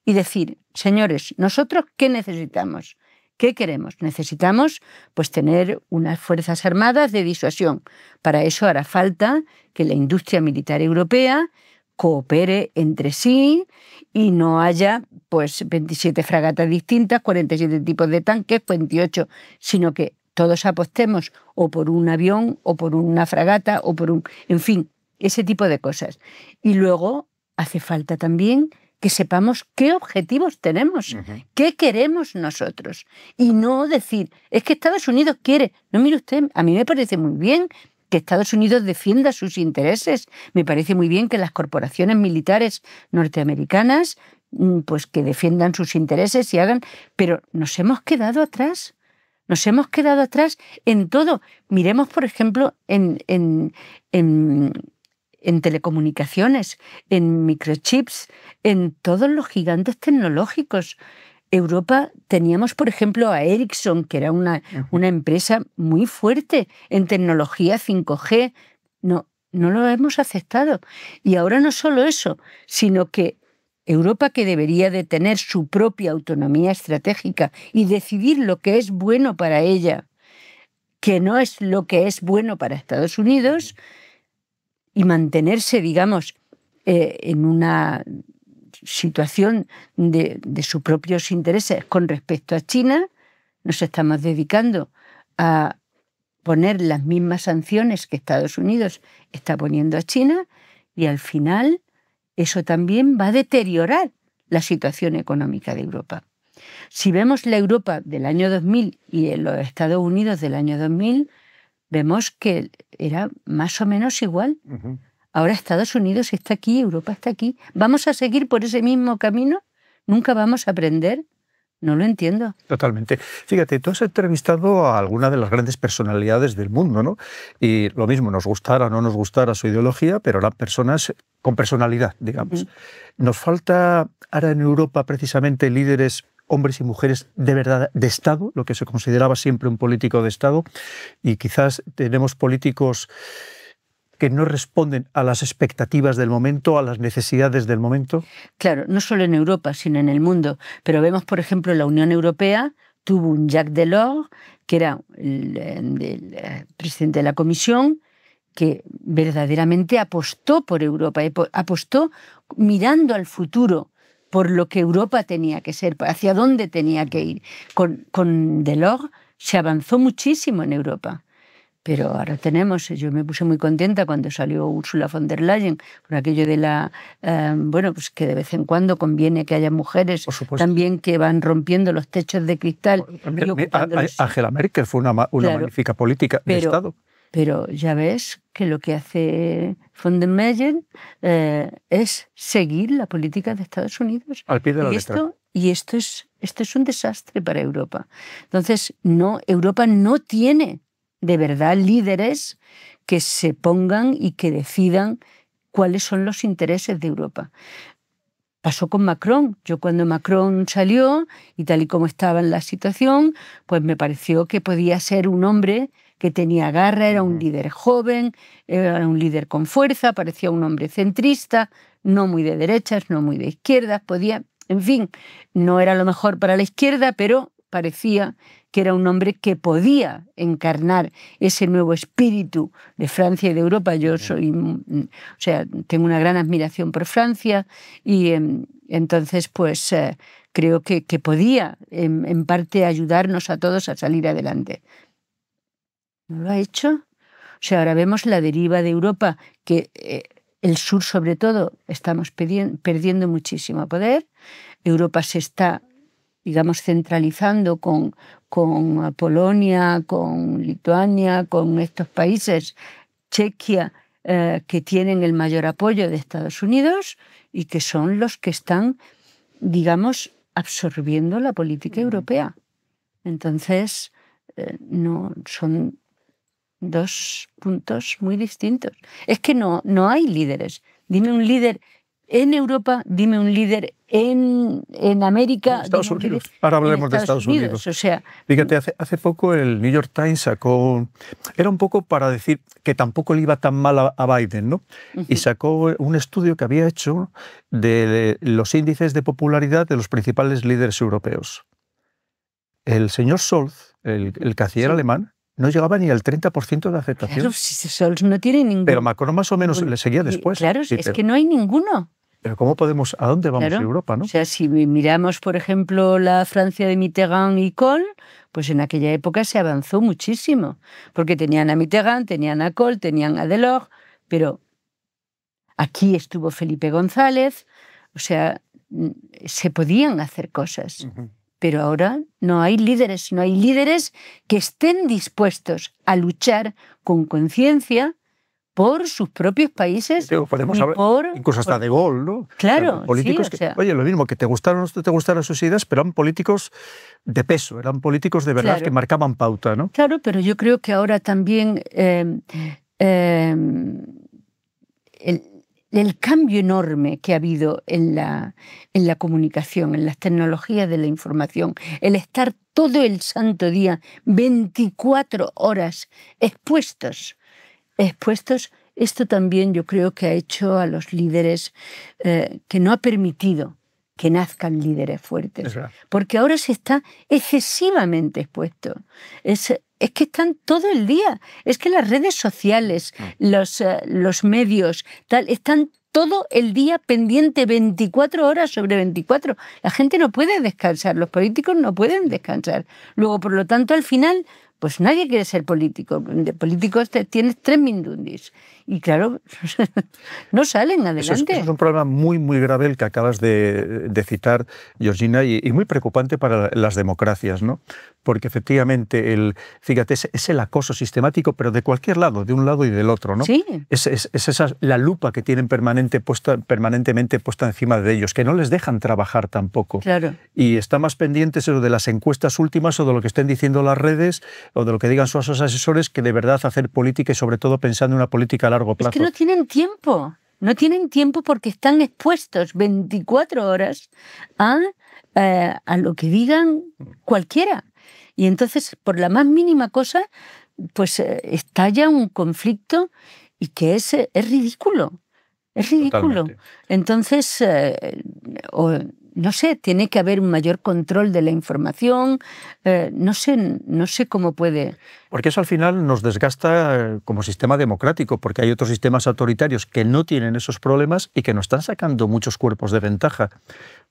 Speaker 2: y decir, señores, ¿nosotros qué necesitamos? ¿Qué queremos? Necesitamos pues tener unas fuerzas armadas de disuasión. Para eso hará falta que la industria militar europea coopere entre sí y no haya pues 27 fragatas distintas, 47 tipos de tanques, 28, sino que todos apostemos o por un avión o por una fragata o por un... En fin, ese tipo de cosas. Y luego hace falta también que sepamos qué objetivos tenemos, qué queremos nosotros. Y no decir, es que Estados Unidos quiere. No, mire usted, a mí me parece muy bien que Estados Unidos defienda sus intereses. Me parece muy bien que las corporaciones militares norteamericanas pues que defiendan sus intereses y hagan... Pero nos hemos quedado atrás. Nos hemos quedado atrás en todo. Miremos, por ejemplo, en telecomunicaciones, en microchips, en todos los gigantes tecnológicos. Europa teníamos, por ejemplo, a Ericsson, que era una empresa muy fuerte en tecnología 5G. No lo hemos aceptado. Y ahora no solo eso, sino que Europa, que debería de tener su propia autonomía estratégica y decidir lo que es bueno para ella, que no es lo que es bueno para Estados Unidos, y mantenerse, digamos, en una situación de sus propios intereses con respecto a China, nos estamos dedicando a poner las mismas sanciones que Estados Unidos está poniendo a China y al final eso también va a deteriorar la situación económica de Europa. Si vemos la Europa del año 2000 y los Estados Unidos del año 2000, vemos que era más o menos igual. Ahora Estados Unidos está aquí, Europa está aquí. ¿Vamos a seguir por ese mismo camino? ¿Nunca vamos a aprender? No lo entiendo.
Speaker 1: Totalmente. Fíjate, tú has entrevistado a alguna de las grandes personalidades del mundo, ¿no? Y lo mismo, nos gustara o no nos gustara su ideología, pero eran personas con personalidad, digamos. Nos falta ahora en Europa precisamente líderes, hombres y mujeres de verdad de Estado, lo que se consideraba siempre un político de Estado, y quizás tenemos políticos que no responden a las expectativas del momento, a las necesidades del momento.
Speaker 2: Claro, no solo en Europa, sino en el mundo. Pero vemos, por ejemplo, la Unión Europea tuvo un Jacques Delors, que era el presidente de la Comisión, que verdaderamente apostó por Europa, apostó mirando al futuro, por lo que Europa tenía que ser, hacia dónde tenía que ir. Con Delors se avanzó muchísimo en Europa. Pero ahora yo me puse muy contenta cuando salió Ursula von der Leyen, por aquello de pues que de vez en cuando conviene que haya mujeres también que van rompiendo los techos de cristal.
Speaker 1: Angela Merkel fue una magnífica política de Estado.
Speaker 2: Pero ya ves que lo que hace von der Leyen es seguir la política de Estados Unidos.
Speaker 1: Al pie de la letra.
Speaker 2: Y esto es un desastre para Europa. Entonces, Europa no tiene de verdad líderes que se pongan y que decidan cuáles son los intereses de Europa. Pasó con Macron. Yo cuando Macron salió, y tal y como estaba en la situación, pues me pareció que podía ser un hombre que tenía garra, era un líder joven, era un líder con fuerza, parecía un hombre centrista, no muy de derechas, no muy de izquierdas, en fin, no era lo mejor para la izquierda, pero parecía que era un hombre que podía encarnar ese nuevo espíritu de Francia y de Europa. Yo tengo una gran admiración por Francia y entonces pues creo que podía en parte ayudarnos a todos a salir adelante. ¿No lo ha hecho? Ahora vemos la deriva de Europa, que el sur sobre todo estamos perdiendo muchísimo poder. Europa se está digamos, centralizando con Polonia, con Lituania, con estos países, Chequia, que tienen el mayor apoyo de Estados Unidos y que son los que están, digamos, absorbiendo la política europea. Entonces, no son dos puntos muy distintos. Es que no hay líderes. Dime un líder en Europa, dime un líder en América.
Speaker 1: Estados Unidos. Ahora hablaremos de Estados Unidos.
Speaker 2: O sea,
Speaker 1: fíjate, hace poco el New York Times sacó, era un poco para decir que tampoco le iba tan mal a Biden, ¿no? Y sacó un estudio que había hecho de los índices de popularidad de los principales líderes europeos. El señor Scholz, el canciller alemán, no llegaba ni al 30% de aceptación.
Speaker 2: Claro, si Scholz no tiene ninguno.
Speaker 1: Pero Macron más o menos le seguía después.
Speaker 2: Claro,
Speaker 1: sí,
Speaker 2: es que no hay ninguno.
Speaker 1: Pero ¿cómo podemos, a dónde vamos en Europa, no?
Speaker 2: O sea, si miramos, por ejemplo, la Francia de Mitterrand y Kohl, pues en aquella época se avanzó muchísimo, porque tenían a Mitterrand, tenían a Kohl, tenían a Delors, pero aquí estuvo Felipe González, o sea, se podían hacer cosas. Pero ahora no hay líderes que estén dispuestos a luchar con conciencia por sus propios países.
Speaker 1: Podemos hablar incluso hasta de Gaulle, ¿no?
Speaker 2: Claro,
Speaker 1: o sea, políticos
Speaker 2: sí, o sea,
Speaker 1: que, oye, lo mismo, que te gustaran o no te gustaran sus ideas, pero eran políticos de peso, eran políticos de verdad, claro, que marcaban pauta, ¿no?
Speaker 2: Claro, pero yo creo que ahora también el cambio enorme que ha habido en la comunicación, en las tecnologías de la información, el estar todo el santo día, 24 horas expuestos, esto también yo creo que ha hecho a los líderes, que no ha permitido que nazcan líderes fuertes, porque ahora se está excesivamente expuesto. Es que están todo el día, es que las redes sociales, los medios, están todo el día pendiente, 24 horas sobre 24. La gente no puede descansar, los políticos no pueden descansar. Luego, por lo tanto, al final, pues nadie quiere ser político. De políticos tienes 3 mindundis. Y claro, no salen adelante.
Speaker 1: Eso es un problema muy, muy grave el que acabas de citar, Georgina, y muy preocupante para las democracias, ¿no? Porque efectivamente, fíjate, es el acoso sistemático, pero de cualquier lado, de un lado y del otro, ¿no?
Speaker 2: Sí.
Speaker 1: Es esa, la lupa que tienen permanentemente puesta encima de ellos, que no les dejan trabajar tampoco.
Speaker 2: Claro.
Speaker 1: Y está más pendientes de las encuestas últimas o de lo que estén diciendo las redes o de lo que digan sus asesores, que de verdad hacer política y sobre todo pensando en una política a largo plazo.
Speaker 2: Es que no tienen tiempo. No tienen tiempo porque están expuestos 24 horas a lo que digan cualquiera. Y entonces, por la más mínima cosa, pues estalla un conflicto y que es ridículo. Es ridículo.
Speaker 1: Totalmente.
Speaker 2: Entonces, no sé, tiene que haber un mayor control de la información. No sé cómo puede.
Speaker 1: Porque eso al final nos desgasta como sistema democrático, porque hay otros sistemas autoritarios que no tienen esos problemas y que nos están sacando muchos cuerpos de ventaja.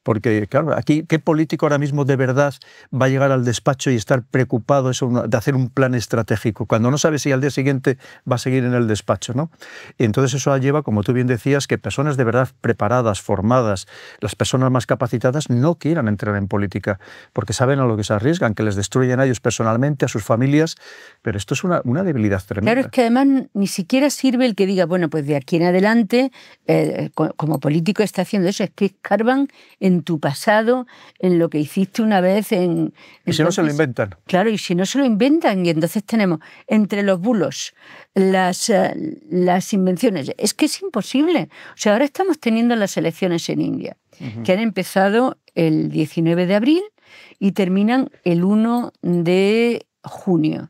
Speaker 1: Porque, claro, aquí, ¿qué político ahora mismo de verdad va a llegar al despacho y estar preocupado de hacer un plan estratégico, cuando no sabe si al día siguiente va a seguir en el despacho, ¿no? Y entonces eso lleva, como tú bien decías, que personas de verdad preparadas, formadas, las personas más capacitadas, no quieran entrar en política, porque saben a lo que se arriesgan, que les destruyen a ellos personalmente, a sus familias, pero esto es una debilidad tremenda.
Speaker 2: Claro, es que además ni siquiera sirve el que diga, bueno, pues de aquí en adelante, como político está haciendo eso, es que escarban en tu pasado, en lo que hiciste una vez.
Speaker 1: Y si no se lo inventan.
Speaker 2: Claro, y si no se lo inventan, y entonces tenemos entre los bulos, las invenciones, es que es imposible. O sea, ahora estamos teniendo las elecciones en India, que han empezado el 19 de abril y terminan el 1 de junio.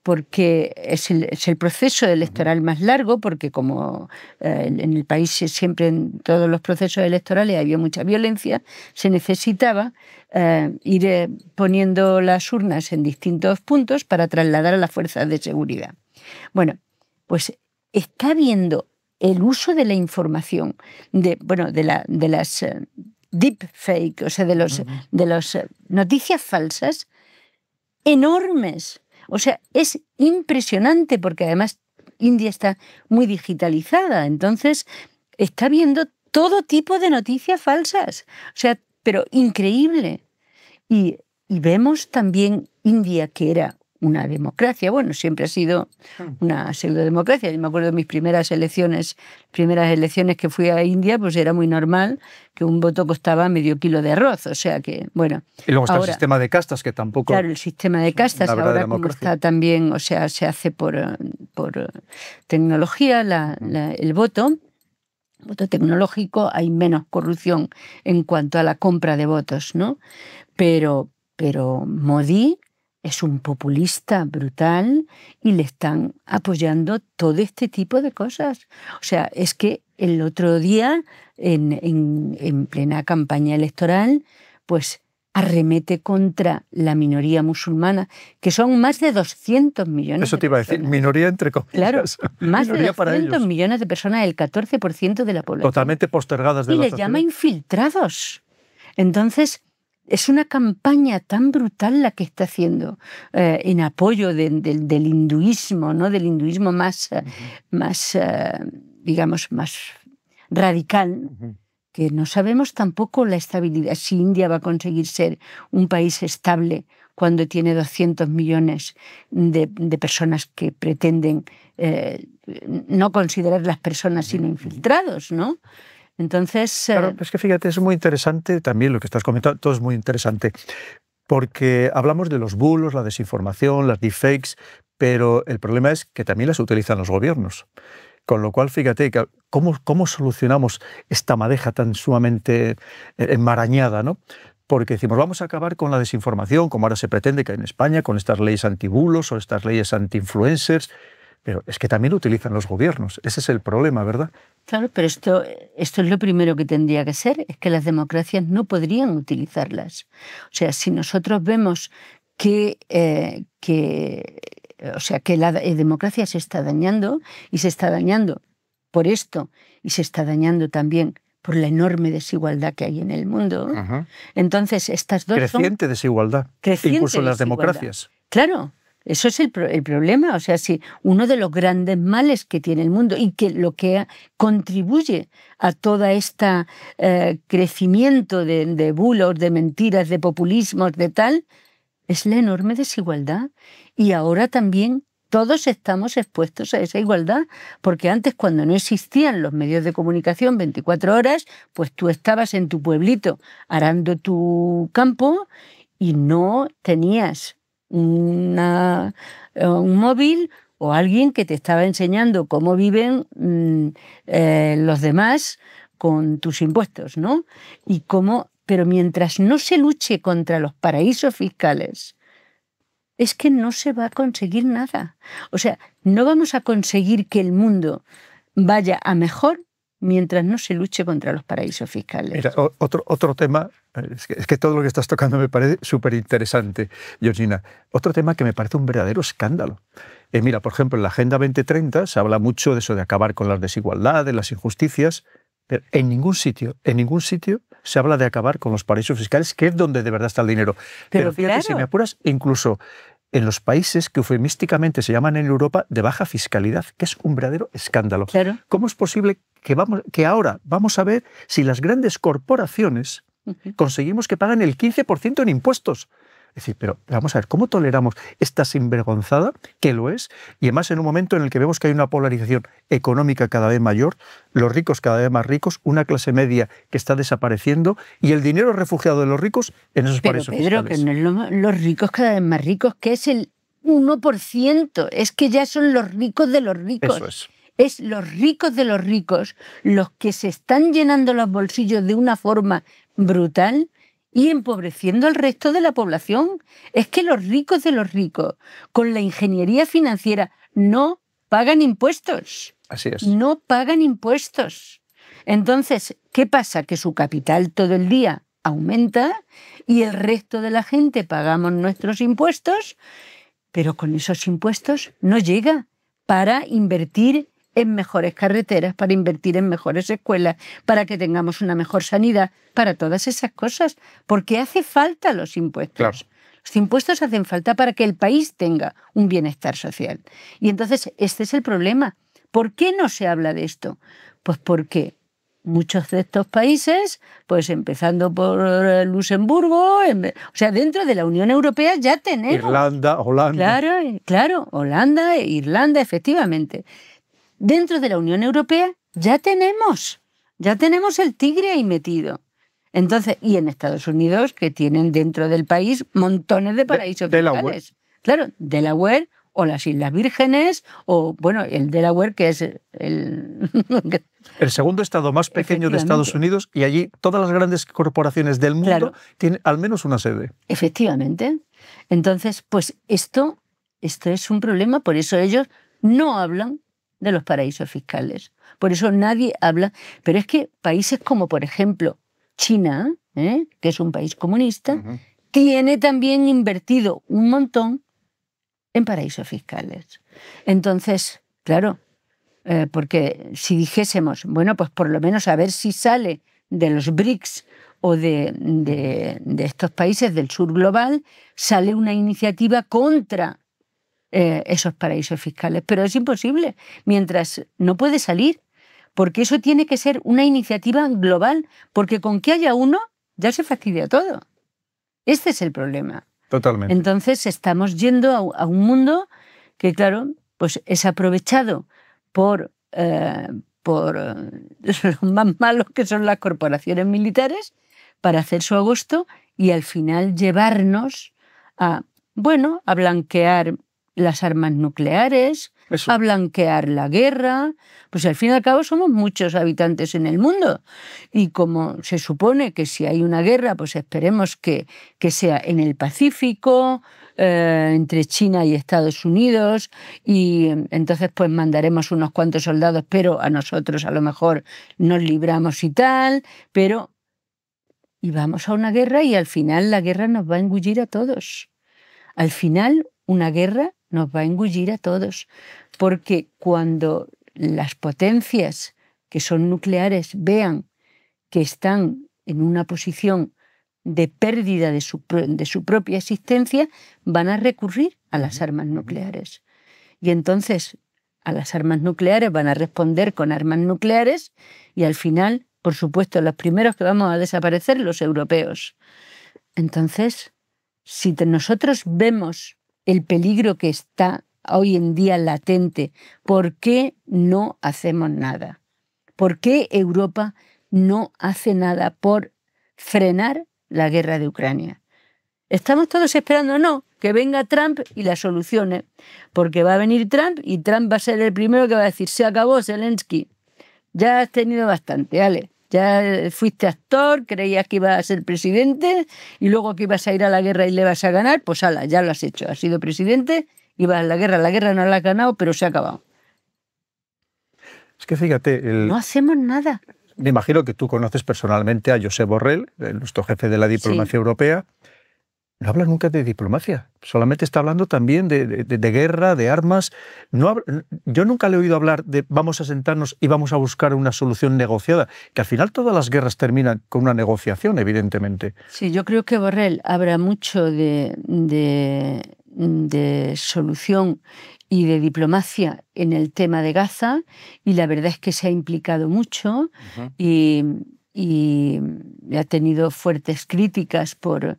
Speaker 2: Porque es el proceso electoral más largo, porque como en el país siempre en todos los procesos electorales había mucha violencia, se necesitaba ir poniendo las urnas en distintos puntos para trasladar a las fuerzas de seguridad. Bueno, pues está habiendo el uso de la información, de las deepfake, o sea, de las noticias falsas, enormes. O sea, es impresionante porque además India está muy digitalizada, entonces está viendo todo tipo de noticias falsas. O sea, pero increíble. Y vemos también India, que era una democracia, bueno, siempre ha sido una pseudodemocracia. Yo me acuerdo de mis primeras elecciones que fui a India, pues era muy normal que un voto costaba medio kilo de arroz, o sea que, bueno.
Speaker 1: Y luego está el sistema de castas, que tampoco...
Speaker 2: Claro, el sistema de castas, ahora como
Speaker 1: democracia.
Speaker 2: está también, o sea, se hace por tecnología el voto tecnológico, hay menos corrupción en cuanto a la compra de votos, ¿no? Pero Modi es un populista brutal y le están apoyando todo este tipo de cosas. O sea, es que el otro día, en plena campaña electoral, pues arremete contra la minoría musulmana, que son más de 200 millones.
Speaker 1: Eso te iba a decir, minoría entre comillas.
Speaker 2: Claro, más de 200
Speaker 1: para
Speaker 2: millones de personas, el 14% de la población.
Speaker 1: Totalmente postergadas de la
Speaker 2: sociedad. Y les llama infiltrados. Entonces, es una campaña tan brutal la que está haciendo en apoyo del hinduismo, ¿no? Del hinduismo más digamos, más radical, que no sabemos tampoco la estabilidad, si India va a conseguir ser un país estable cuando tiene 200 millones de personas que pretenden no considerar las personas sino infiltrados, ¿no? Entonces...
Speaker 1: Claro, es que fíjate, es muy interesante también lo que estás comentando, todo es muy interesante, porque hablamos de los bulos, la desinformación, las deepfakes, pero el problema es que también las utilizan los gobiernos. Con lo cual, fíjate, ¿cómo solucionamos esta madeja tan sumamente enmarañada, ¿no? Porque decimos, vamos a acabar con la desinformación, como ahora se pretende que hay en España, con estas leyes antibulos o estas leyes anti-influencers, pero es que también lo utilizan los gobiernos. Ese es el problema, ¿verdad?
Speaker 2: Claro, pero esto es lo primero que tendría que ser, es que las democracias no podrían utilizarlas. O sea, si nosotros vemos que la democracia se está dañando, y se está dañando por esto, y se está dañando también por la enorme desigualdad que hay en el mundo. Entonces, estas dos
Speaker 1: creciente desigualdad, incluso en las democracias.
Speaker 2: Claro. Eso es el problema, o sea, si uno de los grandes males que tiene el mundo y que lo que contribuye a toda esta crecimiento de bulos, de mentiras, de populismos, de tal, es la enorme desigualdad. Y ahora también todos estamos expuestos a esa igualdad, porque antes, cuando no existían los medios de comunicación 24 horas, pues tú estabas en tu pueblito arando tu campo y no tenías un móvil o alguien que te estaba enseñando cómo viven los demás con tus impuestos, ¿no? Pero mientras no se luche contra los paraísos fiscales, es que no se va a conseguir nada. O sea, no vamos a conseguir que el mundo vaya a mejor mientras no se luche contra los paraísos fiscales.
Speaker 1: Mira, otro tema, es que todo lo que estás tocando me parece súper interesante, Georgina. Otro tema que me parece un verdadero escándalo. Mira, por ejemplo, en la Agenda 2030 se habla mucho de eso de acabar con las desigualdades, las injusticias, pero en ningún sitio se habla de acabar con los paraísos fiscales, que es donde de verdad está el dinero. Pero fíjate, claro, si me apuras, incluso en los países que eufemísticamente se llaman en Europa de baja fiscalidad, que es un verdadero escándalo.
Speaker 2: Claro.
Speaker 1: ¿Cómo es posible que ahora vamos a ver si las grandes corporaciones conseguimos que paguen el 15% en impuestos? Es decir, pero vamos a ver, ¿cómo toleramos esta sinvergonzada, que lo es? Y además en un momento en el que vemos que hay una polarización económica cada vez mayor, los ricos cada vez más ricos, una clase media que está desapareciendo y el dinero refugiado de los ricos en esos paraísos fiscales.
Speaker 2: Pero, Pedro, que no es los ricos cada vez más ricos, que es el 1%, es que ya son los ricos de los ricos.
Speaker 1: Eso es.
Speaker 2: Es los ricos de los ricos los que se están llenando los bolsillos de una forma brutal y empobreciendo al resto de la población. Es que los ricos de los ricos, con la ingeniería financiera, no pagan impuestos.
Speaker 1: Así es.
Speaker 2: No pagan impuestos. Entonces, ¿qué pasa? Que su capital todo el día aumenta y el resto de la gente pagamos nuestros impuestos, pero con esos impuestos no llega para invertir en mejores carreteras, para invertir en mejores escuelas, para que tengamos una mejor sanidad, para todas esas cosas, porque hace falta los impuestos.
Speaker 1: Claro.
Speaker 2: Los impuestos hacen falta para que el país tenga un bienestar social. Y entonces este es el problema. ¿Por qué no se habla de esto? Pues porque muchos de estos países, pues empezando por Luxemburgo, o sea, dentro de la Unión Europea ya tenemos.
Speaker 1: Irlanda, Holanda.
Speaker 2: Claro, Holanda, Irlanda, efectivamente. Dentro de la Unión Europea ya tenemos el tigre ahí metido. Entonces, y en Estados Unidos, que tienen dentro del país montones de paraísos fiscales. Claro, Delaware o las Islas Vírgenes, o bueno, el Delaware, que es
Speaker 1: el segundo estado más pequeño de Estados Unidos, y allí todas las grandes corporaciones del mundo tienen al menos una sede.
Speaker 2: Efectivamente. Entonces, pues esto es un problema, por eso ellos no hablan de los paraísos fiscales. Por eso nadie habla. Pero es que países como, por ejemplo, China, que es un país comunista, tiene también invertido un montón en paraísos fiscales. Entonces, claro, porque si dijésemos, bueno, pues por lo menos a ver si sale de los BRICS o de estos países del sur global, sale una iniciativa contra esos paraísos fiscales. Pero es imposible, mientras no puede salir, porque eso tiene que ser una iniciativa global, porque con que haya uno ya se fastidia todo. Este es el problema.
Speaker 1: Totalmente.
Speaker 2: Entonces estamos yendo a un mundo que, claro, pues es aprovechado por los más malos, que son las corporaciones militares, para hacer su agosto y al final llevarnos a blanquear las armas nucleares, a blanquear la guerra. Pues al fin y al cabo somos muchos habitantes en el mundo, y como se supone que si hay una guerra, pues esperemos que sea en el Pacífico, entre China y Estados Unidos, y entonces pues mandaremos unos cuantos soldados, pero a nosotros a lo mejor nos libramos y tal, pero y vamos a una guerra y al final la guerra nos va a engullir a todos. Al final una guerra nos va a engullir a todos, porque cuando las potencias que son nucleares vean que están en una posición de pérdida de su propia existencia, van a recurrir a las armas nucleares. Y entonces a las armas nucleares van a responder con armas nucleares, y al final, por supuesto, los primeros que vamos a desaparecer, los europeos. Entonces, si nosotros vemos el peligro que está hoy en día latente, ¿por qué no hacemos nada? ¿Por qué Europa no hace nada por frenar la guerra de Ucrania? Estamos todos esperando, que venga Trump y la solucione, porque va a venir Trump y Trump va a ser el primero que va a decir: se acabó, Zelensky, ya has tenido bastante, Ale. Ya fuiste actor, creías que ibas a ser presidente y luego que ibas a ir a la guerra y le vas a ganar, pues ala, ya lo has hecho. Has sido presidente, ibas a la guerra no la has ganado, pero se ha acabado.
Speaker 1: Es que fíjate...
Speaker 2: No hacemos nada.
Speaker 1: Me imagino que tú conoces personalmente a Josep Borrell, nuestro jefe de la diplomacia europea. No habla nunca de diplomacia, solamente está hablando también de guerra, de armas. Yo nunca le he oído hablar de vamos a sentarnos y vamos a buscar una solución negociada, que al final todas las guerras terminan con una negociación, evidentemente.
Speaker 2: Sí, yo creo que Borrell habla mucho de solución y de diplomacia en el tema de Gaza, y la verdad es que se ha implicado mucho y ha tenido fuertes críticas por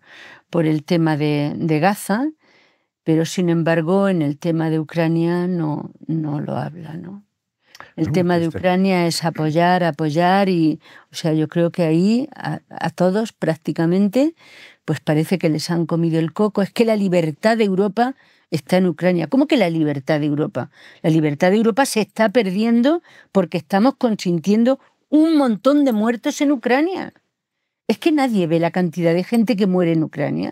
Speaker 2: el tema de Gaza, pero sin embargo en el tema de Ucrania no lo habla, ¿no? El tema de Ucrania es apoyar y, o sea, yo creo que ahí a todos prácticamente pues parece que les han comido el coco. Es que la libertad de Europa está en Ucrania. ¿Cómo que la libertad de Europa? La libertad de Europa se está perdiendo porque estamos consintiendo un montón de muertos en Ucrania. ¿Es que nadie ve la cantidad de gente que muere en Ucrania?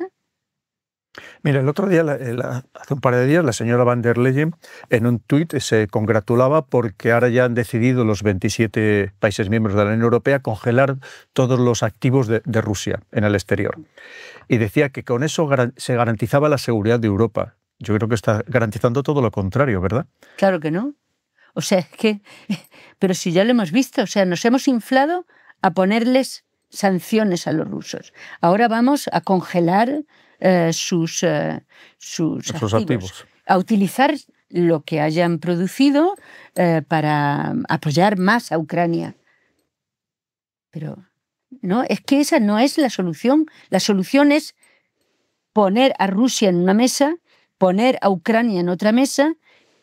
Speaker 1: Mira, el otro día, hace un par de días, la señora van der Leyen en un tuit se congratulaba porque ahora ya han decidido los 27 países miembros de la Unión Europea congelar todos los activos de Rusia en el exterior. Y decía que con eso se garantizaba la seguridad de Europa. Yo creo que está garantizando todo lo contrario, ¿verdad?
Speaker 2: Claro que no. O sea, es que... Pero si ya lo hemos visto, o sea, nos hemos inflado a ponerles sanciones a los rusos. Ahora vamos a congelar sus activos, a utilizar lo que hayan producido para apoyar más a Ucrania. pero no, es que esa no es la solución. La solución es poner a Rusia en una mesa, poner a Ucrania en otra mesa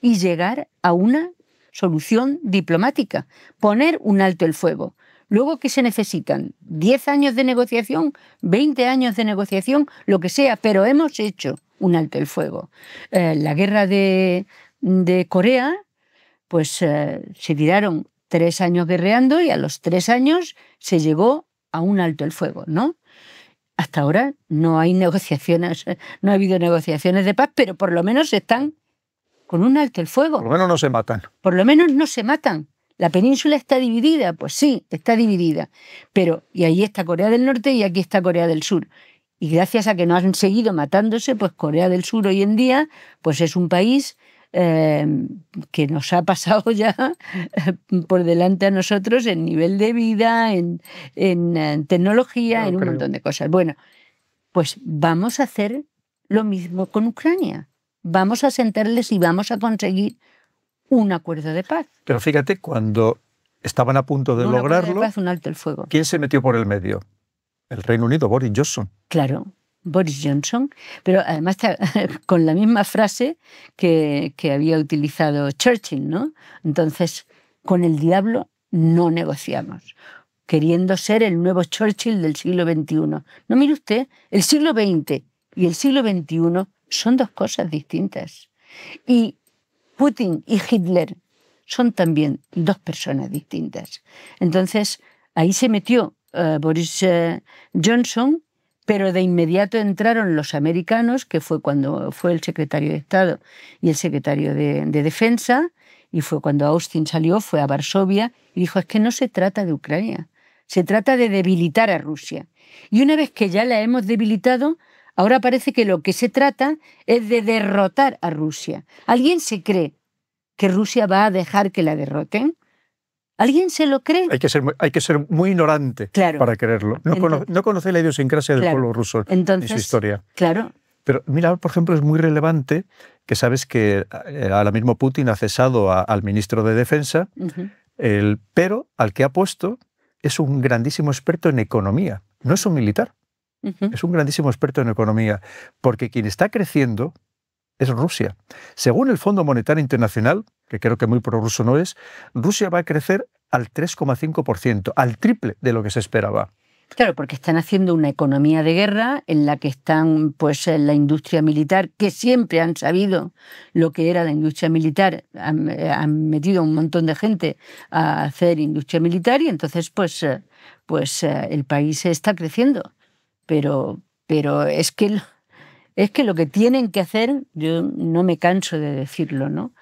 Speaker 2: y llegar a una solución diplomática, poner un alto el fuego. Luego, ¿qué se necesitan? 10 años de negociación, 20 años de negociación, lo que sea, pero hemos hecho un alto el fuego. La guerra de Corea, pues se tiraron 3 años guerreando y a los 3 años se llegó a un alto el fuego, ¿no? Hasta ahora no hay negociaciones, no ha habido negociaciones de paz, pero por lo menos están con un alto el fuego.
Speaker 1: Por lo menos no se matan.
Speaker 2: Por lo menos no se matan. ¿La península está dividida? Pues sí, está dividida. Pero, y ahí está Corea del Norte y aquí está Corea del Sur. Y gracias a que no han seguido matándose, pues Corea del Sur hoy en día pues es un país que nos ha pasado ya por delante a nosotros en nivel de vida, en tecnología, en un montón de cosas. Bueno, pues vamos a hacer lo mismo con Ucrania. Vamos a sentarles y vamos a conseguir un acuerdo de paz.
Speaker 1: Pero fíjate, cuando estaban a punto de lograrlo,
Speaker 2: de paz, un alto el fuego.
Speaker 1: ¿Quién se metió por el medio? El Reino Unido, Boris Johnson.
Speaker 2: Claro, Boris Johnson, pero además con la misma frase que había utilizado Churchill, ¿no? Entonces, con el diablo no negociamos, queriendo ser el nuevo Churchill del siglo XXI. No, mire usted, el siglo XX y el siglo XXI son dos cosas distintas. Y Putin y Hitler son también dos personas distintas. Entonces, ahí se metió Boris Johnson, pero de inmediato entraron los americanos, que fue cuando fue el secretario de Estado y el secretario de Defensa, y fue cuando Austin salió, fue a Varsovia y dijo, es que no se trata de Ucrania, se trata de debilitar a Rusia. Y una vez que ya la hemos debilitado, ahora parece que lo que se trata es de derrotar a Rusia. ¿Alguien se cree que Rusia va a dejar que la derroten? ¿Alguien se lo cree?
Speaker 1: Hay que ser muy ignorante para creerlo. No conoce la idiosincrasia del pueblo ruso ni su historia.
Speaker 2: Claro.
Speaker 1: Pero mira, por ejemplo, es muy relevante que sabes que ahora mismo Putin ha cesado al ministro de Defensa, pero al que ha puesto es un grandísimo experto en economía. No es un militar, es un grandísimo experto en economía, porque quien está creciendo es Rusia. Según el Fondo Monetario Internacional, que creo que muy prorruso no es, Rusia va a crecer al 3,5%, al triple de lo que se esperaba.
Speaker 2: Claro, porque están haciendo una economía de guerra en la que están pues en la industria militar, que siempre han sabido lo que era la industria militar, han metido un montón de gente a hacer industria militar y entonces pues el país está creciendo. Pero es que lo que tienen que hacer, yo no me canso de decirlo, ¿no?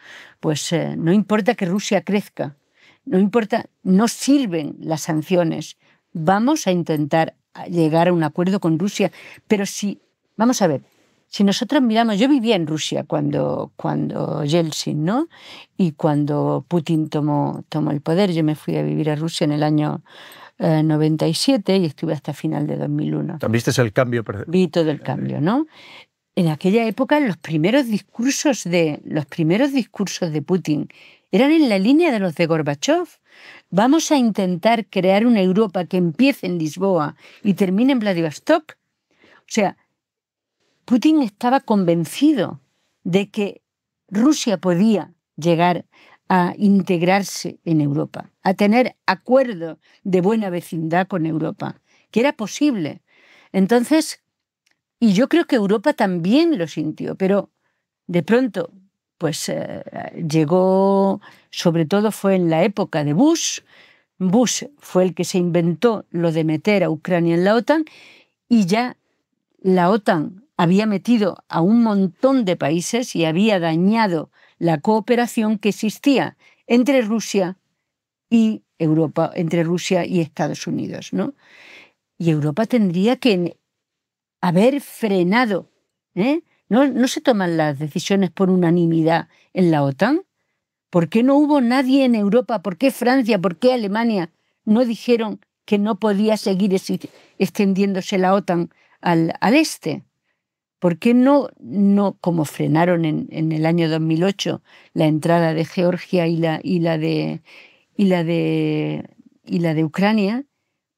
Speaker 2: Pues no importa que Rusia crezca, no importa, no sirven las sanciones. Vamos a intentar llegar a un acuerdo con Rusia, pero vamos a ver, si nosotros miramos, yo vivía en Rusia cuando Yeltsin, ¿no? Y cuando Putin tomó el poder, yo me fui a vivir a Rusia en el año 97 y estuve hasta final de 2001.
Speaker 1: ¿Viste el cambio?
Speaker 2: Vi todo el cambio, ¿no? En aquella época los primeros discursos de Putin eran en la línea de los de Gorbachev. Vamos a intentar crear una Europa que empiece en Lisboa y termine en Vladivostok. O sea, Putin estaba convencido de que Rusia podía llegar a integrarse en Europa, a tener acuerdo de buena vecindad con Europa, que era posible. Entonces, y yo creo que Europa también lo sintió, pero de pronto pues llegó, sobre todo fue en la época de Bush. Bush fue el que se inventó lo de meter a Ucrania en la OTAN y ya la OTAN había metido a un montón de países y había dañado la cooperación que existía entre Rusia y Europa, entre Rusia y Estados Unidos, ¿no? Y Europa tendría que haber frenado, ¿eh? No se toman las decisiones por unanimidad en la OTAN. ¿Por qué no hubo nadie en Europa? ¿Por qué Francia? ¿Por qué Alemania no dijeron que no podía seguir extendiéndose la OTAN al este? ¿Por qué no como frenaron en el año 2008 la entrada de Georgia y la de Ucrania?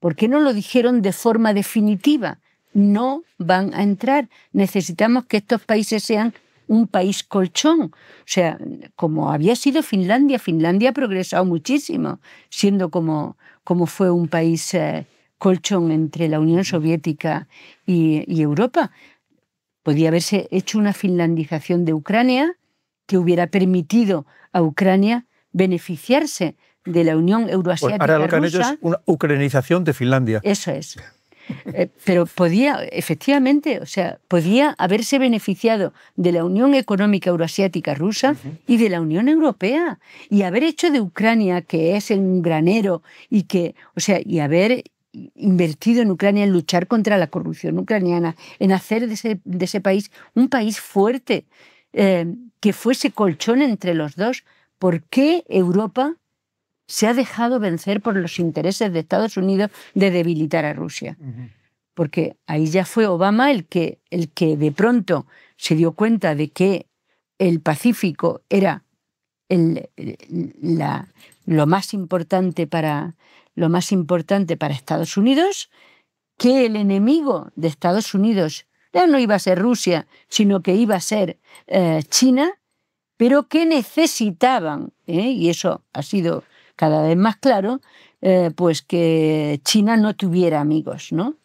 Speaker 2: ¿Por qué no lo dijeron de forma definitiva? No van a entrar. Necesitamos que estos países sean un país colchón. O sea, como había sido Finlandia, Finlandia ha progresado muchísimo, siendo como fue un país colchón entre la Unión Soviética y Europa. Podía haberse hecho una finlandización de Ucrania que hubiera permitido a Ucrania beneficiarse de la Unión Euroasiática
Speaker 1: Ahora lo que han
Speaker 2: rusa.
Speaker 1: hecho es una ucranización de Finlandia.
Speaker 2: Eso es. Pero podía, efectivamente, o sea, podía haberse beneficiado de la Unión Económica Euroasiática Rusa y de la Unión Europea, y haber hecho de Ucrania, que es un granero, y haber invertido en Ucrania, en luchar contra la corrupción ucraniana, en hacer de ese país un país fuerte, que fuese colchón entre los dos. ¿Por qué Europa se ha dejado vencer por los intereses de Estados Unidos de debilitar a Rusia? Porque ahí ya fue Obama el que de pronto se dio cuenta de que el Pacífico era lo más importante para Estados Unidos, que el enemigo de Estados Unidos ya no iba a ser Rusia, sino que iba a ser China, pero que necesitaban, y eso ha sido cada vez más claro, pues que China no tuviera amigos, ¿no?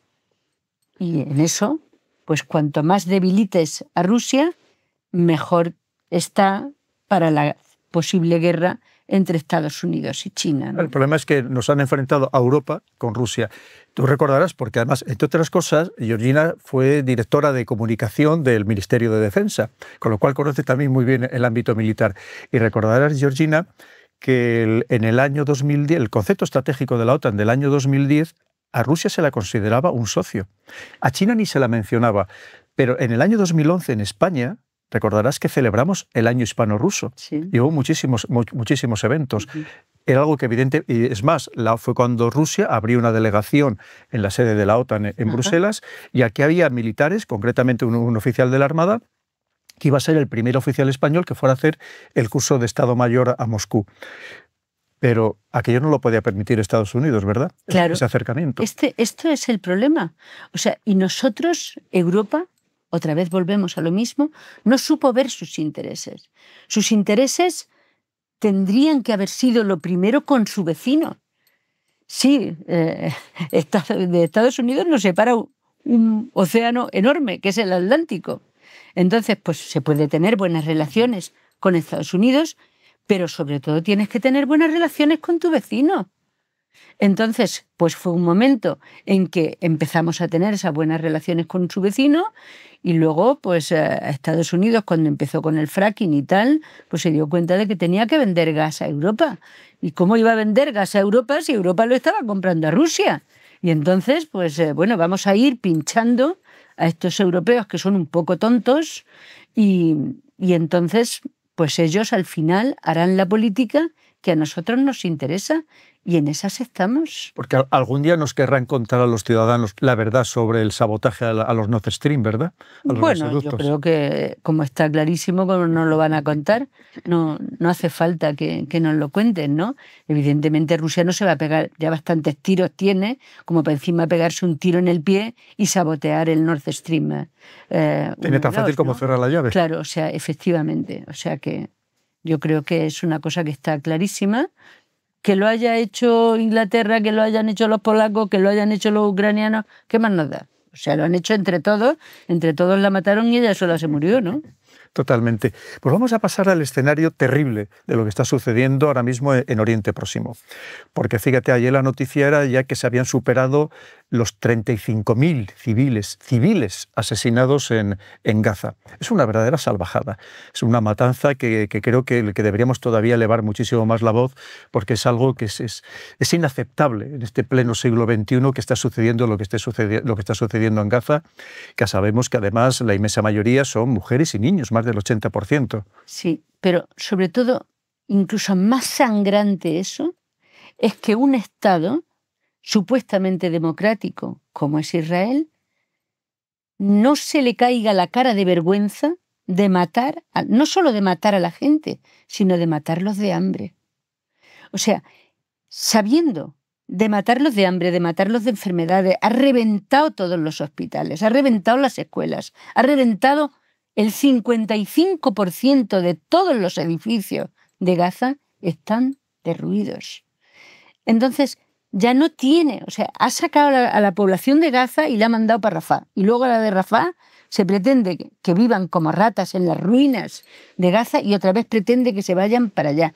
Speaker 2: Y en eso, pues cuanto más debilites a Rusia, mejor está para la posible guerra entre Estados Unidos y China, ¿no?
Speaker 1: El problema es que nos han enfrentado a Europa con Rusia. Tú recordarás, porque además, entre otras cosas, Georgina fue directora de comunicación del Ministerio de Defensa, con lo cual conoce también muy bien el ámbito militar. Y recordarás, Georgina, que en el año 2010, el concepto estratégico de la OTAN del año 2010, a Rusia se la consideraba un socio. A China ni se la mencionaba. Pero en el año 2011, en España, recordarás que celebramos el año hispano-ruso.
Speaker 2: Sí.
Speaker 1: Y hubo muchísimos eventos. Era algo que evidente, y es más, fue cuando Rusia abrió una delegación en la sede de la OTAN en Bruselas, y aquí había militares, concretamente un oficial de la Armada, que iba a ser el primer oficial español que fuera a hacer el curso de Estado Mayor a Moscú. Pero aquello no lo podía permitir Estados Unidos, ¿verdad?
Speaker 2: Claro.
Speaker 1: Ese acercamiento.
Speaker 2: Esto es el problema. O sea, y nosotros, Europa, otra vez volvemos a lo mismo, no supo ver sus intereses. Sus intereses tendrían que haber sido lo primero con su vecino. Sí, de Estados Unidos nos separa un océano enorme, que es el Atlántico. Entonces, pues se puede tener buenas relaciones con Estados Unidos, pero sobre todo tienes que tener buenas relaciones con tu vecino. Entonces, pues fue un momento en que empezamos a tener esas buenas relaciones con su vecino, y luego, pues Estados Unidos, cuando empezó con el fracking y tal, pues se dio cuenta de que tenía que vender gas a Europa. ¿Y cómo iba a vender gas a Europa si Europa lo estaba comprando a Rusia? Y entonces, pues bueno, vamos a ir pinchando a estos europeos que son un poco tontos, y entonces, pues ellos al final harán la política que a nosotros nos interesa, y en esas estamos.
Speaker 1: Porque algún día nos querrán contar a los ciudadanos la verdad sobre el sabotaje a los Nord Stream, ¿verdad?
Speaker 2: Bueno, yo creo que, como está clarísimo, como nos lo van a contar, no hace falta que nos lo cuenten, ¿no? Evidentemente Rusia no se va a pegar, ya bastantes tiros tiene, como para encima pegarse un tiro en el pie y sabotear el Nord Stream.
Speaker 1: Tiene tan fácil como cerrar la llave.
Speaker 2: Claro, o sea, efectivamente. O sea que yo creo que es una cosa que está clarísima. Que lo haya hecho Inglaterra, que lo hayan hecho los polacos, que lo hayan hecho los ucranianos, ¿qué más nos da? O sea, lo han hecho entre todos la mataron y ella sola se murió, ¿no?
Speaker 1: Totalmente. Pues vamos a pasar al escenario terrible de lo que está sucediendo ahora mismo en Oriente Próximo. Porque fíjate, ayer la noticia era ya que se habían superado los 35.000 civiles asesinados en Gaza. Es una verdadera salvajada. Es una matanza que creo que deberíamos todavía elevar muchísimo más la voz, porque es algo que es inaceptable en este pleno siglo XXI que está sucediendo lo que está sucediendo en Gaza, que sabemos que además la inmensa mayoría son mujeres y niños, más del 80%.
Speaker 2: Sí, pero sobre todo, incluso más sangrante eso, es que un Estado supuestamente democrático como es Israel, no se le caiga la cara de vergüenza de matar, no solo de matar a la gente, sino de matarlos de hambre. O sea, sabiendo de matarlos de hambre, de matarlos de enfermedades, ha reventado todos los hospitales, ha reventado las escuelas, ha reventado el 55% de todos los edificios de Gaza están derruidos. Entonces, ya no tiene, o sea, ha sacado a la población de Gaza y la ha mandado para Rafah. Y luego a la de Rafah se pretende que vivan como ratas en las ruinas de Gaza y otra vez pretende que se vayan para allá.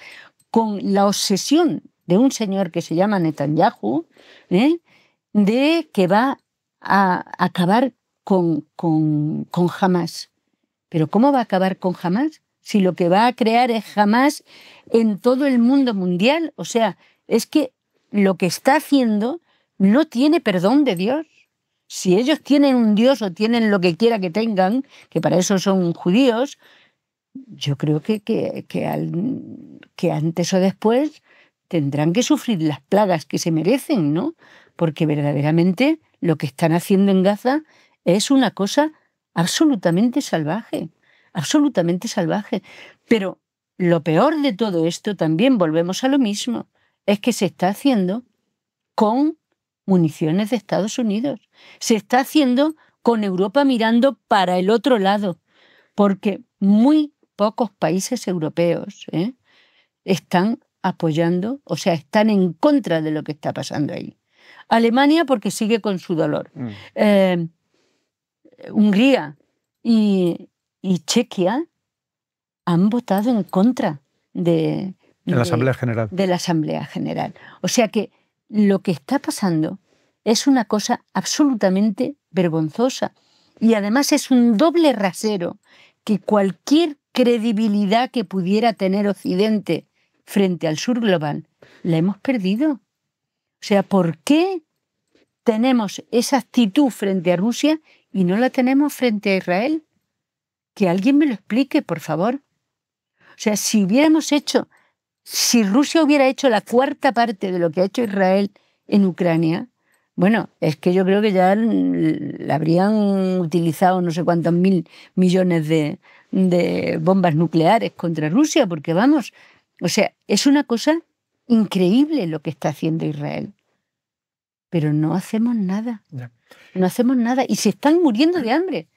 Speaker 2: Con la obsesión de un señor que se llama Netanyahu, de que va a acabar con Hamás. ¿Pero cómo va a acabar con Hamás? Si lo que va a crear es Hamás en todo el mundo mundial. O sea, es que lo que está haciendo no tiene perdón de Dios. Si ellos tienen un Dios o tienen lo que quiera que tengan, que para eso son judíos, yo creo que antes o después tendrán que sufrir las plagas que se merecen, ¿no? Porque verdaderamente lo que están haciendo en Gaza es una cosa absolutamente salvaje, absolutamente salvaje. Pero lo peor de todo esto, también volvemos a lo mismo, es que se está haciendo con municiones de Estados Unidos. Se está haciendo con Europa mirando para el otro lado, porque muy pocos países europeos están apoyando, o sea, están en contra de lo que está pasando ahí. Alemania porque sigue con su dolor. Hungría y Chequia han votado en contra de
Speaker 1: la Asamblea General.
Speaker 2: De la Asamblea General. O sea que lo que está pasando es una cosa absolutamente vergonzosa y además es un doble rasero que cualquier credibilidad que pudiera tener Occidente frente al sur global la hemos perdido. O sea, ¿por qué tenemos esa actitud frente a Rusia y no la tenemos frente a Israel? Que alguien me lo explique, por favor. O sea, si Rusia hubiera hecho la cuarta parte de lo que ha hecho Israel en Ucrania, bueno, es que yo creo que ya la habrían utilizado no sé cuántos mil millones de bombas nucleares contra Rusia, porque vamos, o sea, es una cosa increíble lo que está haciendo Israel. Pero no hacemos nada.
Speaker 1: Ya.
Speaker 2: No hacemos nada y se están muriendo de hambre.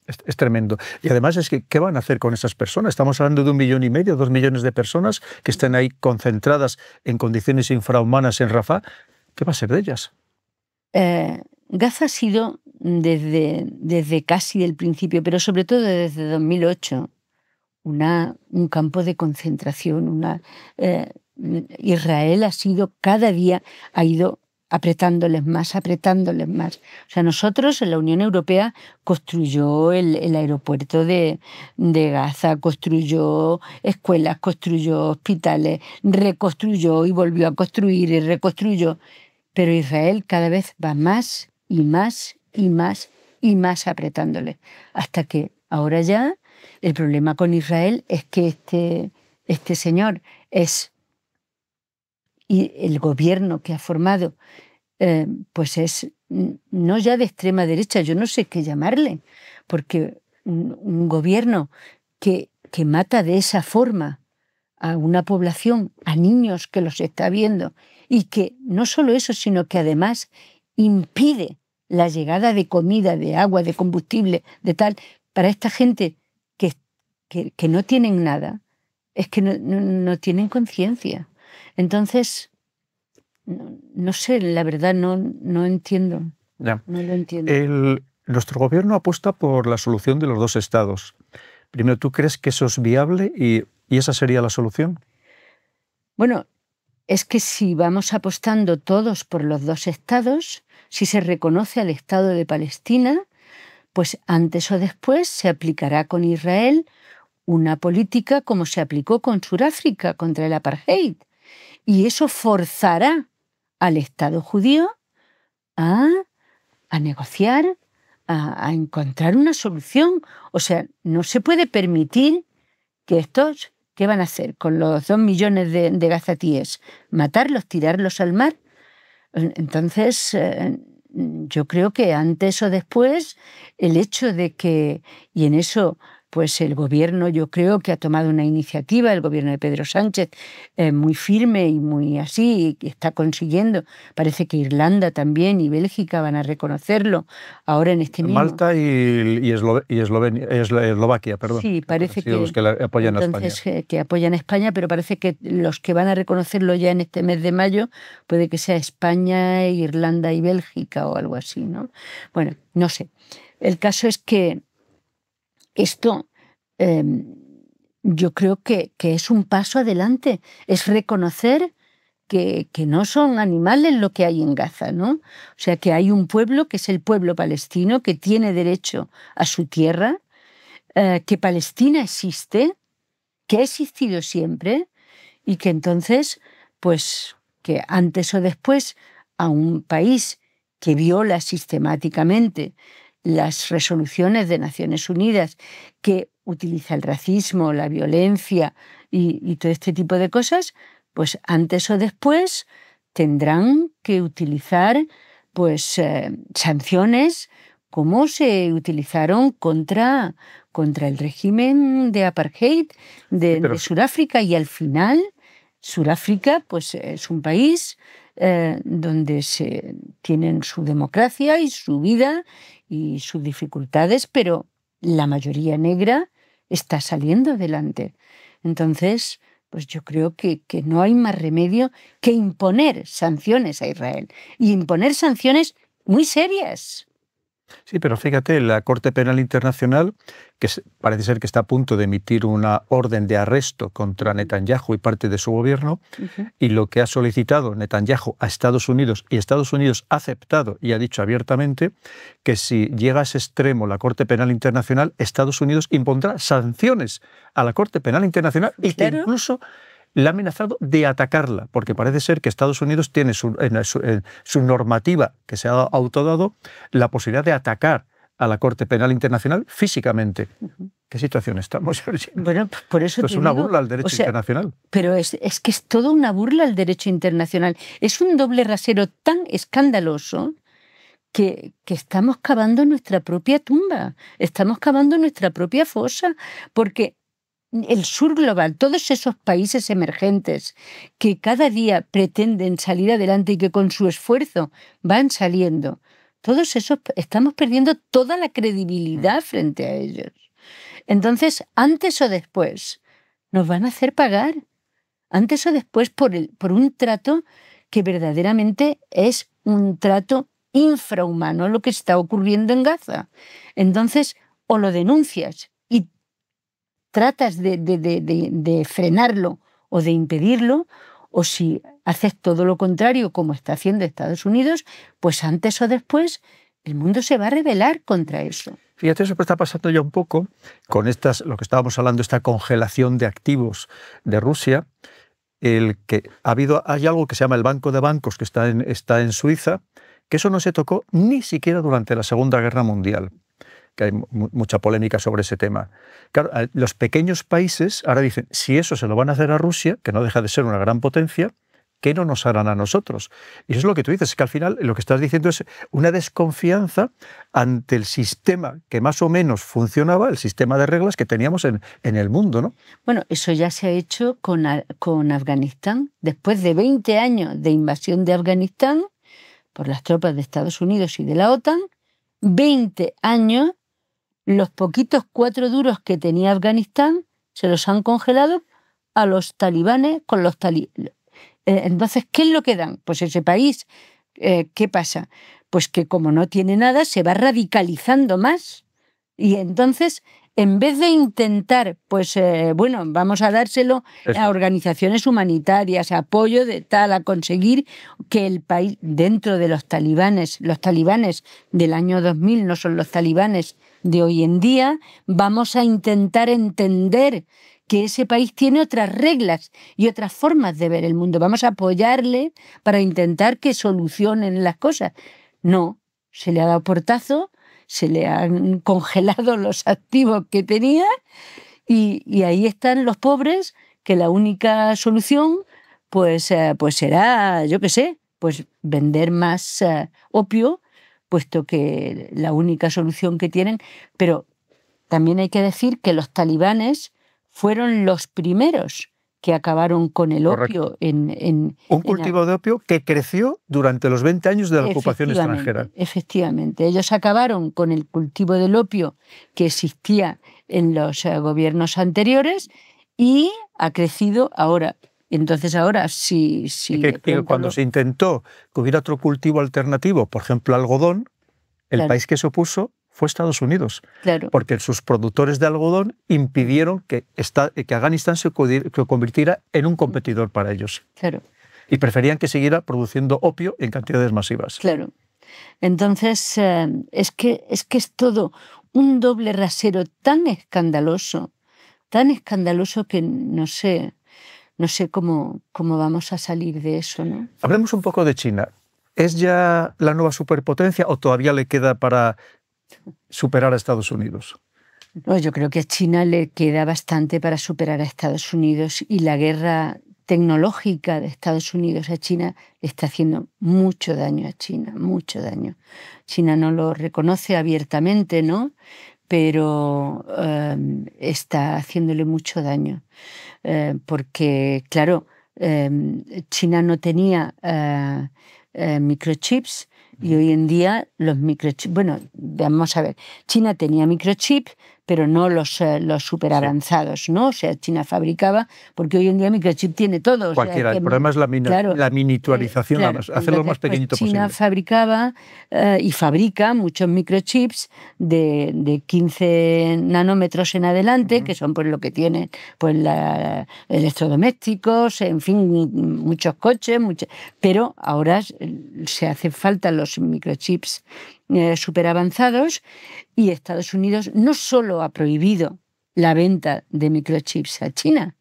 Speaker 1: Es tremendo. Y además es que, ¿qué van a hacer con esas personas? Estamos hablando de 1,5 millones, 2 millones de personas que están ahí concentradas en condiciones infrahumanas en Rafah. ¿Qué va a ser de ellas?
Speaker 2: Gaza ha sido desde casi el principio, pero sobre todo desde 2008, un campo de concentración. Israel ha sido cada día, ha ido apretándoles más. O sea, nosotros en la Unión Europea construyó el aeropuerto de Gaza, construyó escuelas, construyó hospitales, reconstruyó y volvió a construir y reconstruyó. Pero Israel cada vez va más y más y más y más apretándoles. Hasta que ahora ya el problema con Israel es que este señor y el gobierno que ha formado pues es no ya de extrema derecha, yo no sé qué llamarle, porque un gobierno que mata de esa forma a una población, a niños que los está viendo, y que no solo eso, sino que además impide la llegada de comida, de agua, de combustible, de tal, para esta gente que no tienen nada, es que no tienen conciencia. Entonces, no sé, la verdad no entiendo.
Speaker 1: Ya.
Speaker 2: No lo entiendo.
Speaker 1: Nuestro gobierno apuesta por la solución de los dos estados. Primero, ¿tú crees que eso es viable y esa sería la solución?
Speaker 2: Bueno, es que si vamos apostando todos por los dos estados, si se reconoce al Estado de Palestina, pues antes o después se aplicará con Israel una política como se aplicó con Sudáfrica contra el apartheid. Y eso forzará al Estado judío a negociar, a encontrar una solución. O sea, no se puede permitir que estos, ¿qué van a hacer con los 2 millones de gazatíes? ¿Matarlos, tirarlos al mar? Entonces, yo creo que antes o después el hecho de que, y en eso pues el gobierno, yo creo que ha tomado una iniciativa, el gobierno de Pedro Sánchez, muy firme y muy así, y está consiguiendo. Parece que Irlanda también y Bélgica van a reconocerlo ahora en este mismo.
Speaker 1: Malta y Eslovaquia, perdón.
Speaker 2: Sí, parece que
Speaker 1: los que apoyan a
Speaker 2: España. Que apoyan a España, pero parece que los que van a reconocerlo ya en este mes de mayo puede que sea España, Irlanda y Bélgica o algo así, ¿no? Bueno, no sé. El caso es que esto yo creo que es un paso adelante, es reconocer que no son animales lo que hay en Gaza, ¿no? O sea, que hay un pueblo que es el pueblo palestino, que tiene derecho a su tierra, que Palestina existe, que ha existido siempre y que entonces, pues, que antes o después a un país que viola sistemáticamente las resoluciones de Naciones Unidas, que utiliza el racismo, la violencia y todo este tipo de cosas, pues antes o después tendrán que utilizar pues sanciones como se utilizaron contra el régimen de apartheid de Sudáfrica, y al final Sudáfrica pues es un país donde tienen su democracia y su vida y sus dificultades, pero la mayoría negra está saliendo adelante. Entonces, pues yo creo que no hay más remedio que imponer sanciones a Israel, y imponer sanciones muy serias.
Speaker 1: Sí, pero fíjate, la Corte Penal Internacional, que parece ser que está a punto de emitir una orden de arresto contra Netanyahu y parte de su gobierno, y lo que ha solicitado Netanyahu a Estados Unidos, y Estados Unidos ha aceptado y ha dicho abiertamente que si llega a ese extremo la Corte Penal Internacional, Estados Unidos impondrá sanciones a la Corte Penal Internacional y que incluso le ha amenazado de atacarla, porque parece ser que Estados Unidos tiene en su normativa que se ha autodado la posibilidad de atacar a la Corte Penal Internacional físicamente. ¿Qué situación estamos?
Speaker 2: Bueno, por eso
Speaker 1: esto es una burla al derecho internacional.
Speaker 2: Pero es que es toda una burla al derecho internacional. Es un doble rasero tan escandaloso que estamos cavando nuestra propia tumba, estamos cavando nuestra propia fosa, porque el sur global, todos esos países emergentes que cada día pretenden salir adelante y que con su esfuerzo van saliendo, todos esos estamos perdiendo toda la credibilidad frente a ellos. Entonces, antes o después, nos van a hacer pagar, antes o después por un trato que verdaderamente es un trato infrahumano lo que está ocurriendo en Gaza. Entonces, o lo denuncias y tratas de frenarlo o de impedirlo, o si haces todo lo contrario, como está haciendo Estados Unidos, pues antes o después el mundo se va a rebelar contra eso.
Speaker 1: Fíjate, eso está pasando ya un poco con lo que estábamos hablando, esta congelación de activos de Rusia. Hay algo que se llama el Banco de Bancos, que está en Suiza, que eso no se tocó ni siquiera durante la Segunda Guerra Mundial, que hay mucha polémica sobre ese tema. Claro, los pequeños países ahora dicen, si eso se lo van a hacer a Rusia, que no deja de ser una gran potencia, ¿qué no nos harán a nosotros? Y eso es lo que tú dices, es que al final lo que estás diciendo es una desconfianza ante el sistema que más o menos funcionaba, el sistema de reglas que teníamos en el mundo, ¿no?
Speaker 2: Bueno, eso ya se ha hecho con Afganistán. Después de 20 años de invasión de Afganistán por las tropas de Estados Unidos y de la OTAN, 20 años, los poquitos 4 duros que tenía Afganistán se los han congelado a los talibanes con los talibanes. Entonces, ¿qué es lo que dan? Pues ese país, ¿qué pasa? Pues que como no tiene nada, se va radicalizando más. Y entonces, en vez de intentar, pues bueno, vamos a dárselo a organizaciones humanitarias, apoyo de tal, a conseguir que el país, dentro de los talibanes del año 2000 no son los talibanes de hoy en día, vamos a intentar entender que ese país tiene otras reglas y otras formas de ver el mundo. Vamos a apoyarle para intentar que solucionen las cosas. No, se le ha dado portazo, se le han congelado los activos que tenía y ahí están los pobres, que la única solución pues será, yo qué sé, pues vender más opio, puesto que la única solución que tienen, pero también hay que decir que los talibanes fueron los primeros que acabaron con el opio
Speaker 1: un cultivo de opio que creció durante los 20 años de la ocupación extranjera.
Speaker 2: Efectivamente, ellos acabaron con el cultivo del opio que existía en los gobiernos anteriores y ha crecido ahora. Entonces ahora sí.
Speaker 1: Cuando se intentó que hubiera otro cultivo alternativo, por ejemplo algodón, el país que se opuso fue Estados Unidos, porque sus productores de algodón impidieron que Afganistán se convirtiera en un competidor para ellos. Y preferían que siguiera produciendo opio en cantidades masivas.
Speaker 2: Entonces, es que es todo un doble rasero tan escandaloso que no sé cómo vamos a salir de eso, ¿no?
Speaker 1: Hablemos un poco de China. ¿Es ya la nueva superpotencia o todavía le queda para superar a Estados Unidos?
Speaker 2: No, yo creo que a China le queda bastante para superar a Estados Unidos, y la guerra tecnológica de Estados Unidos a China le está haciendo mucho daño a China, mucho daño. China no lo reconoce abiertamente, ¿no? Pero está haciéndole mucho daño. Porque, claro, China no tenía microchips, y hoy en día los microchips, bueno, vamos a ver, China tenía microchips, pero no los super avanzados, ¿no? O sea, China fabricaba, porque hoy en día microchip tiene todo.
Speaker 1: Cualquiera, el problema es la miniaturización, hacerlo lo más pequeñito posible.
Speaker 2: China fabricaba y fabrica muchos microchips de 15 nanómetros en adelante, que son pues lo que tienen pues electrodomésticos, en fin, muchos coches, pero ahora se hacen falta los microchips súper avanzados, y Estados Unidos no solo ha prohibido la venta de microchips a China,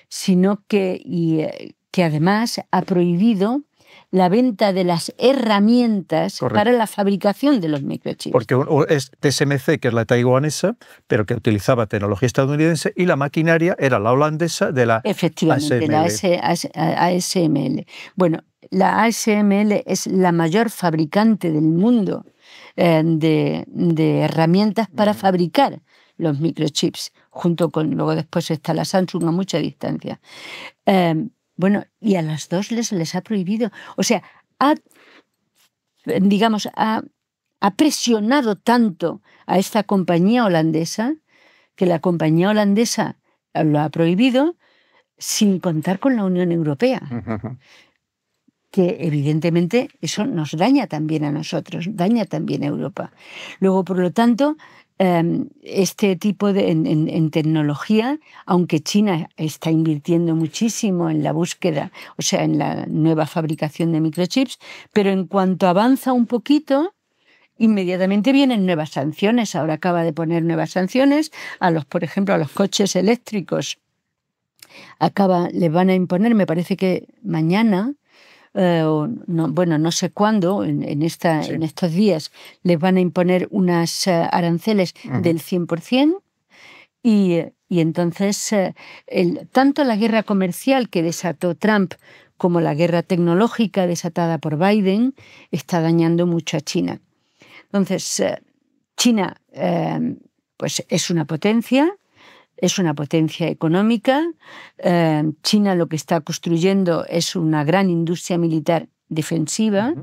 Speaker 2: sino que además ha prohibido la venta de las herramientas para la fabricación de los microchips.
Speaker 1: Porque es TSMC, que es la taiwanesa, pero que utilizaba tecnología estadounidense, y la maquinaria era la holandesa de la
Speaker 2: efectivamente,
Speaker 1: ASML.
Speaker 2: La ASML. Bueno, la ASML es la mayor fabricante del mundo de herramientas para fabricar los microchips, junto con, luego después está la Samsung a mucha distancia. Bueno, y a las dos les ha prohibido. O sea, ha presionado tanto a esta compañía holandesa, que la compañía holandesa lo ha prohibido, sin contar con la Unión Europea. Que evidentemente eso nos daña también a nosotros, daña también a Europa. Luego, por lo tanto, este tipo en tecnología, aunque China está invirtiendo muchísimo en la búsqueda, o sea, en la nueva fabricación de microchips, pero en cuanto avanza un poquito, inmediatamente vienen nuevas sanciones. Ahora acaba de poner nuevas sanciones por ejemplo, a los coches eléctricos. Les van a imponer, me parece que mañana, no sé cuándo, en estos días, les van a imponer unas aranceles del 100%, y entonces tanto la guerra comercial que desató Trump como la guerra tecnológica desatada por Biden está dañando mucho a China. Entonces, China pues es una potencia económica. China lo que está construyendo es una gran industria militar defensiva,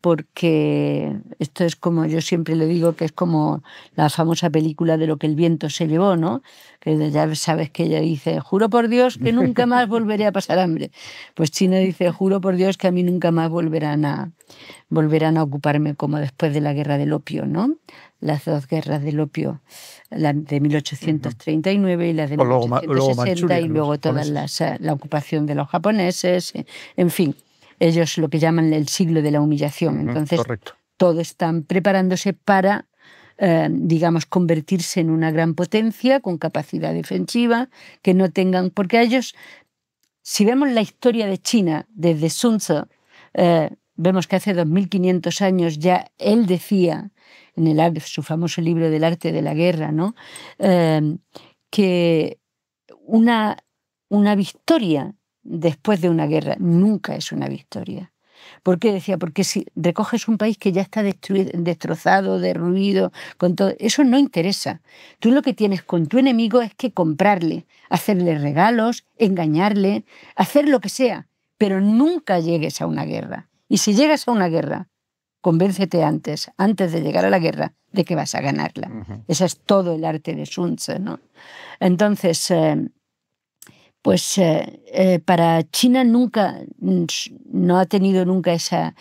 Speaker 2: porque esto es como, yo siempre le digo, que es como la famosa película de Lo que el viento se llevó, ¿no? Que ya sabes que ella dice, juro por Dios que nunca más volveré a pasar hambre. Pues China dice, juro por Dios que a mí nunca más volverán a ocuparme, como después de la guerra del opio, ¿no? Las dos guerras del opio, la de 1839 y la de 1860, y luego toda la ocupación de los japoneses, en fin. Ellos lo que llaman el siglo de la humillación. Entonces, todos están preparándose para, convertirse en una gran potencia con capacidad defensiva, que no tengan... Porque a ellos, si vemos la historia de China desde Sun Tzu, vemos que hace 2500 años ya él decía, en su famoso libro del arte de la guerra, ¿no? Que una victoria después de una guerra nunca es una victoria. ¿Por qué? Decía, porque si recoges un país que ya está destrozado, derruido, con todo, eso no interesa. Tú lo que tienes con tu enemigo es que comprarle, hacerle regalos, engañarle, hacer lo que sea, pero nunca llegues a una guerra. Y si llegas a una guerra, convéncete antes de llegar a la guerra, de que vas a ganarla. Ese es todo el arte de Sun Tzu, ¿no? Entonces, para China nunca, no ha tenido nunca esa,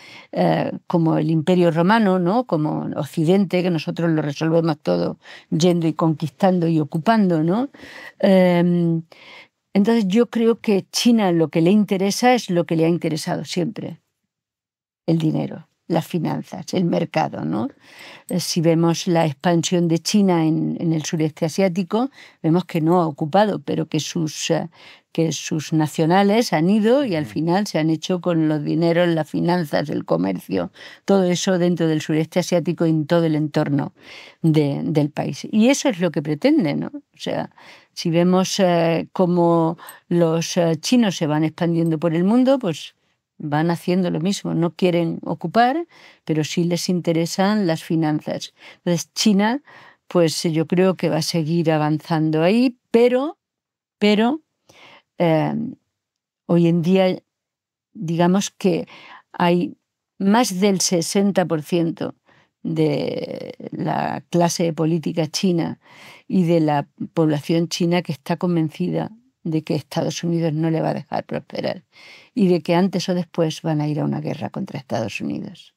Speaker 2: como el Imperio Romano, ¿no? Como Occidente, que nosotros lo resolvemos todo yendo y conquistando y ocupando, ¿no? Entonces yo creo que China lo que le interesa es lo que le ha interesado siempre, el dinero, las finanzas, el mercado, ¿no? Si vemos la expansión de China en el sureste asiático, vemos que no ha ocupado, pero que sus nacionales han ido y al final se han hecho con los dineros, las finanzas, el comercio, todo eso dentro del sureste asiático y en todo el entorno del país. Y eso es lo que pretende, ¿no? O sea, si vemos cómo los chinos se van expandiendo por el mundo, pues van haciendo lo mismo, no quieren ocupar, pero sí les interesan las finanzas. Entonces China, pues yo creo que va a seguir avanzando ahí, pero hoy en día, digamos que hay más del 60% de la clase política china y de la población china que está convencida de que Estados Unidos no le va a dejar prosperar y de que antes o después van a ir a una guerra contra Estados Unidos.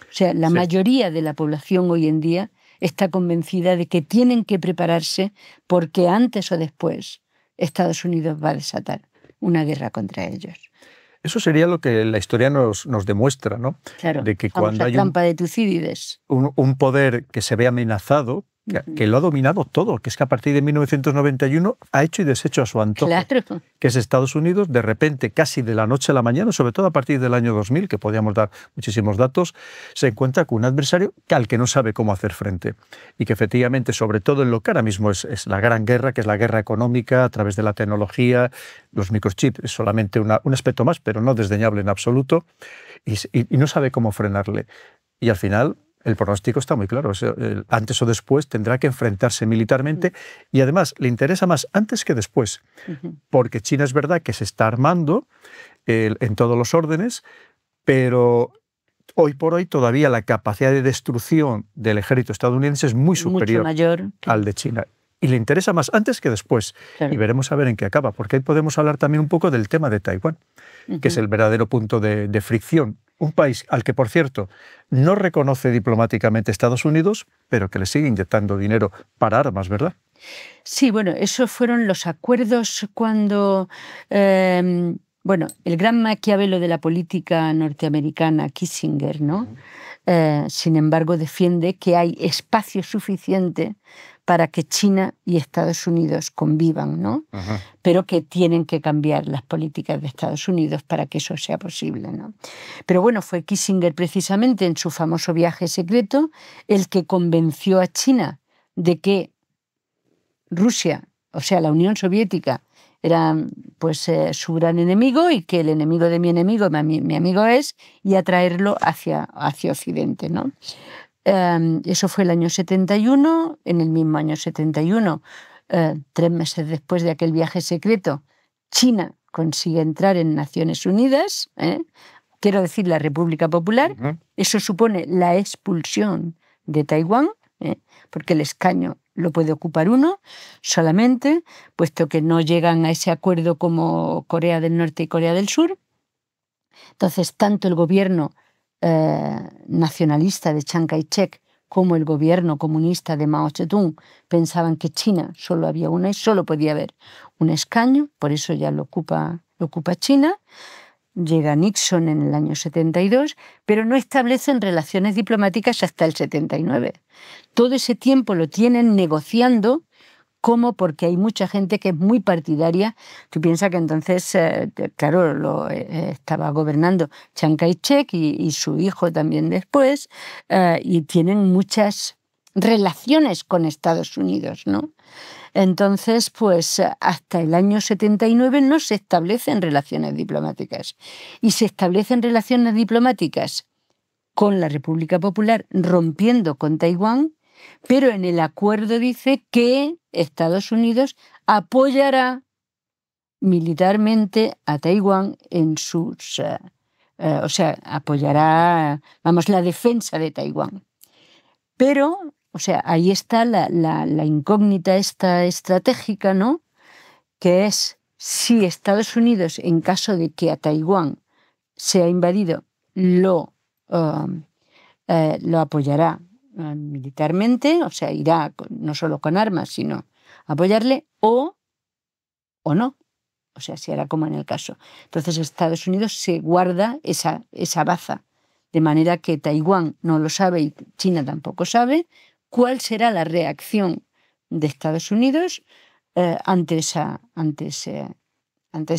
Speaker 2: O sea, la mayoría de la población hoy en día está convencida de que tienen que prepararse porque antes o después Estados Unidos va a desatar una guerra contra ellos.
Speaker 1: Eso sería lo que la historia nos demuestra, ¿no?
Speaker 2: Claro,
Speaker 1: de que cuando hay
Speaker 2: trampa de Tucídides.
Speaker 1: Un poder que se ve amenazado, que lo ha dominado todo, que es que a partir de 1991 ha hecho y deshecho a su antojo,
Speaker 2: claro,
Speaker 1: que es Estados Unidos, de repente, casi de la noche a la mañana, sobre todo a partir del año 2000, que podríamos dar muchísimos datos, se encuentra con un adversario al que no sabe cómo hacer frente. Y que efectivamente, sobre todo en lo que ahora mismo es la gran guerra, que es la guerra económica a través de la tecnología, los microchips es solamente un aspecto más, pero no desdeñable en absoluto, y no sabe cómo frenarle. Y al final el pronóstico está muy claro. Antes o después tendrá que enfrentarse militarmente y además le interesa más antes que después, porque China es verdad que se está armando en todos los órdenes, pero hoy por hoy todavía la capacidad de destrucción del ejército estadounidense es muy superior
Speaker 2: mayor,
Speaker 1: al de China. Y le interesa más antes que después. Claro. Y veremos a ver en qué acaba, porque ahí podemos hablar también un poco del tema de Taiwán, que es el verdadero punto de fricción. Un país al que, por cierto, no reconoce diplomáticamente Estados Unidos, pero que le sigue inyectando dinero para armas, ¿verdad?
Speaker 2: Sí, bueno, esos fueron los acuerdos cuando, el gran Maquiavelo de la política norteamericana, Kissinger, ¿no? Sin embargo, defiende que hay espacio suficiente para que China y Estados Unidos convivan, ¿no? Pero que tienen que cambiar las políticas de Estados Unidos para que eso sea posible, ¿no? Pero bueno, fue Kissinger precisamente en su famoso viaje secreto el que convenció a China de que Rusia, o sea, la Unión Soviética, era pues su gran enemigo y que el enemigo de mi enemigo, mi amigo es, y atraerlo hacia Occidente, ¿no? Eso fue el año 71, en el mismo año 71, 3 meses después de aquel viaje secreto, China consigue entrar en Naciones Unidas, quiero decir la República Popular, eso supone la expulsión de Taiwán, porque el escaño lo puede ocupar uno solamente, puesto que no llegan a ese acuerdo como Corea del Norte y Corea del Sur. Entonces, tanto el gobierno nacionalista de Chiang Kai-shek como el gobierno comunista de Mao Zedong pensaban que China solo había una y solo podía haber un escaño, por eso ya lo ocupa China. Llega Nixon en el año 72, pero no establecen relaciones diplomáticas hasta el 79. Todo ese tiempo lo tienen negociando. ¿Cómo? Porque hay mucha gente que es muy partidaria. Tú piensas que entonces, claro, estaba gobernando Chiang Kai-shek y su hijo también después, y tienen muchas relaciones con Estados Unidos, ¿no? Entonces, pues hasta el año 79 no se establecen relaciones diplomáticas. Y se establecen relaciones diplomáticas con la República Popular, rompiendo con Taiwán, pero en el acuerdo dice que Estados Unidos apoyará militarmente a Taiwán en sus... o sea, apoyará, vamos, la defensa de Taiwán. Pero, o sea, ahí está la incógnita esta estratégica, ¿no? Que es si Estados Unidos, en caso de que a Taiwán sea invadido, lo apoyará militarmente, o sea, irá no solo con armas, sino apoyarle, o no. O sea, se hará como en el caso. Entonces Estados Unidos se guarda esa baza, de manera que Taiwán no lo sabe y China tampoco sabe cuál será la reacción de Estados Unidos ante esa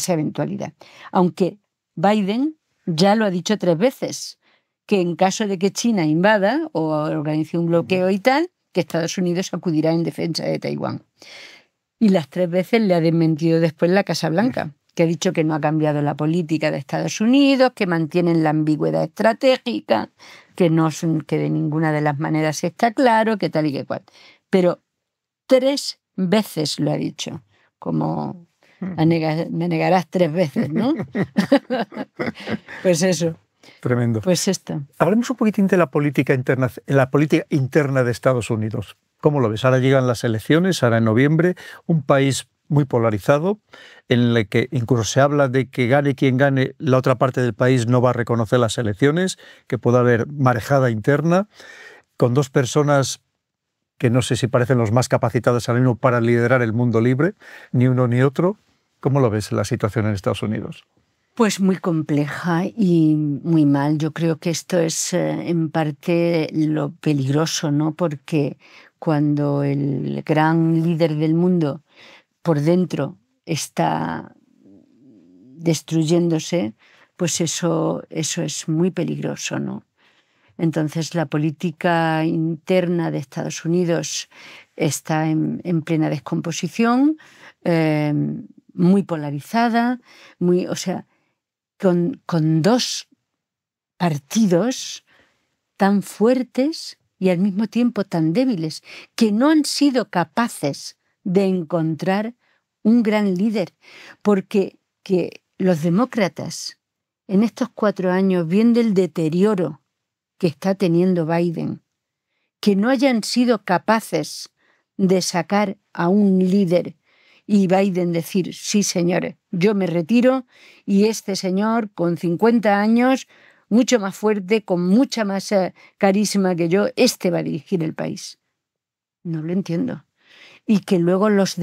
Speaker 2: eventualidad. Aunque Biden ya lo ha dicho 3 veces, que en caso de que China invada o organice un bloqueo y tal, que Estados Unidos acudirá en defensa de Taiwán. Y las 3 veces le ha desmentido después la Casa Blanca, que ha dicho que no ha cambiado la política de Estados Unidos, que mantienen la ambigüedad estratégica, que de ninguna de las maneras está claro, que tal y que cual. Pero 3 veces lo ha dicho, como me negarás 3 veces, ¿no? Pues eso.
Speaker 1: Tremendo.
Speaker 2: Pues esto.
Speaker 1: Hablemos un poquitín de la política interna de Estados Unidos. ¿Cómo lo ves? Ahora llegan las elecciones, ahora en noviembre, un país muy polarizado, en el que incluso se habla de que gane quien gane, la otra parte del país no va a reconocer las elecciones, que pueda haber marejada interna, con 2 personas que no sé si parecen los más capacitados ahora mismo para liderar el mundo libre, ni uno ni otro. ¿Cómo lo ves la situación en Estados Unidos?
Speaker 2: Pues muy compleja y muy mal. Yo creo que esto es en parte lo peligroso, ¿no? Porque cuando el gran líder del mundo por dentro está destruyéndose, pues eso es muy peligroso, ¿no? Entonces la política interna de Estados Unidos está en plena descomposición, muy polarizada, o sea, con 2 partidos tan fuertes y al mismo tiempo tan débiles, que no han sido capaces de encontrar un gran líder, porque que los demócratas en estos 4 años, viendo el deterioro que está teniendo Biden, que no hayan sido capaces de sacar a un líder y Biden decir, sí señores, yo me retiro y este señor con 50 años, mucho más fuerte, con mucha más carisma que yo, va a dirigir el país. No lo entiendo. Y que luego los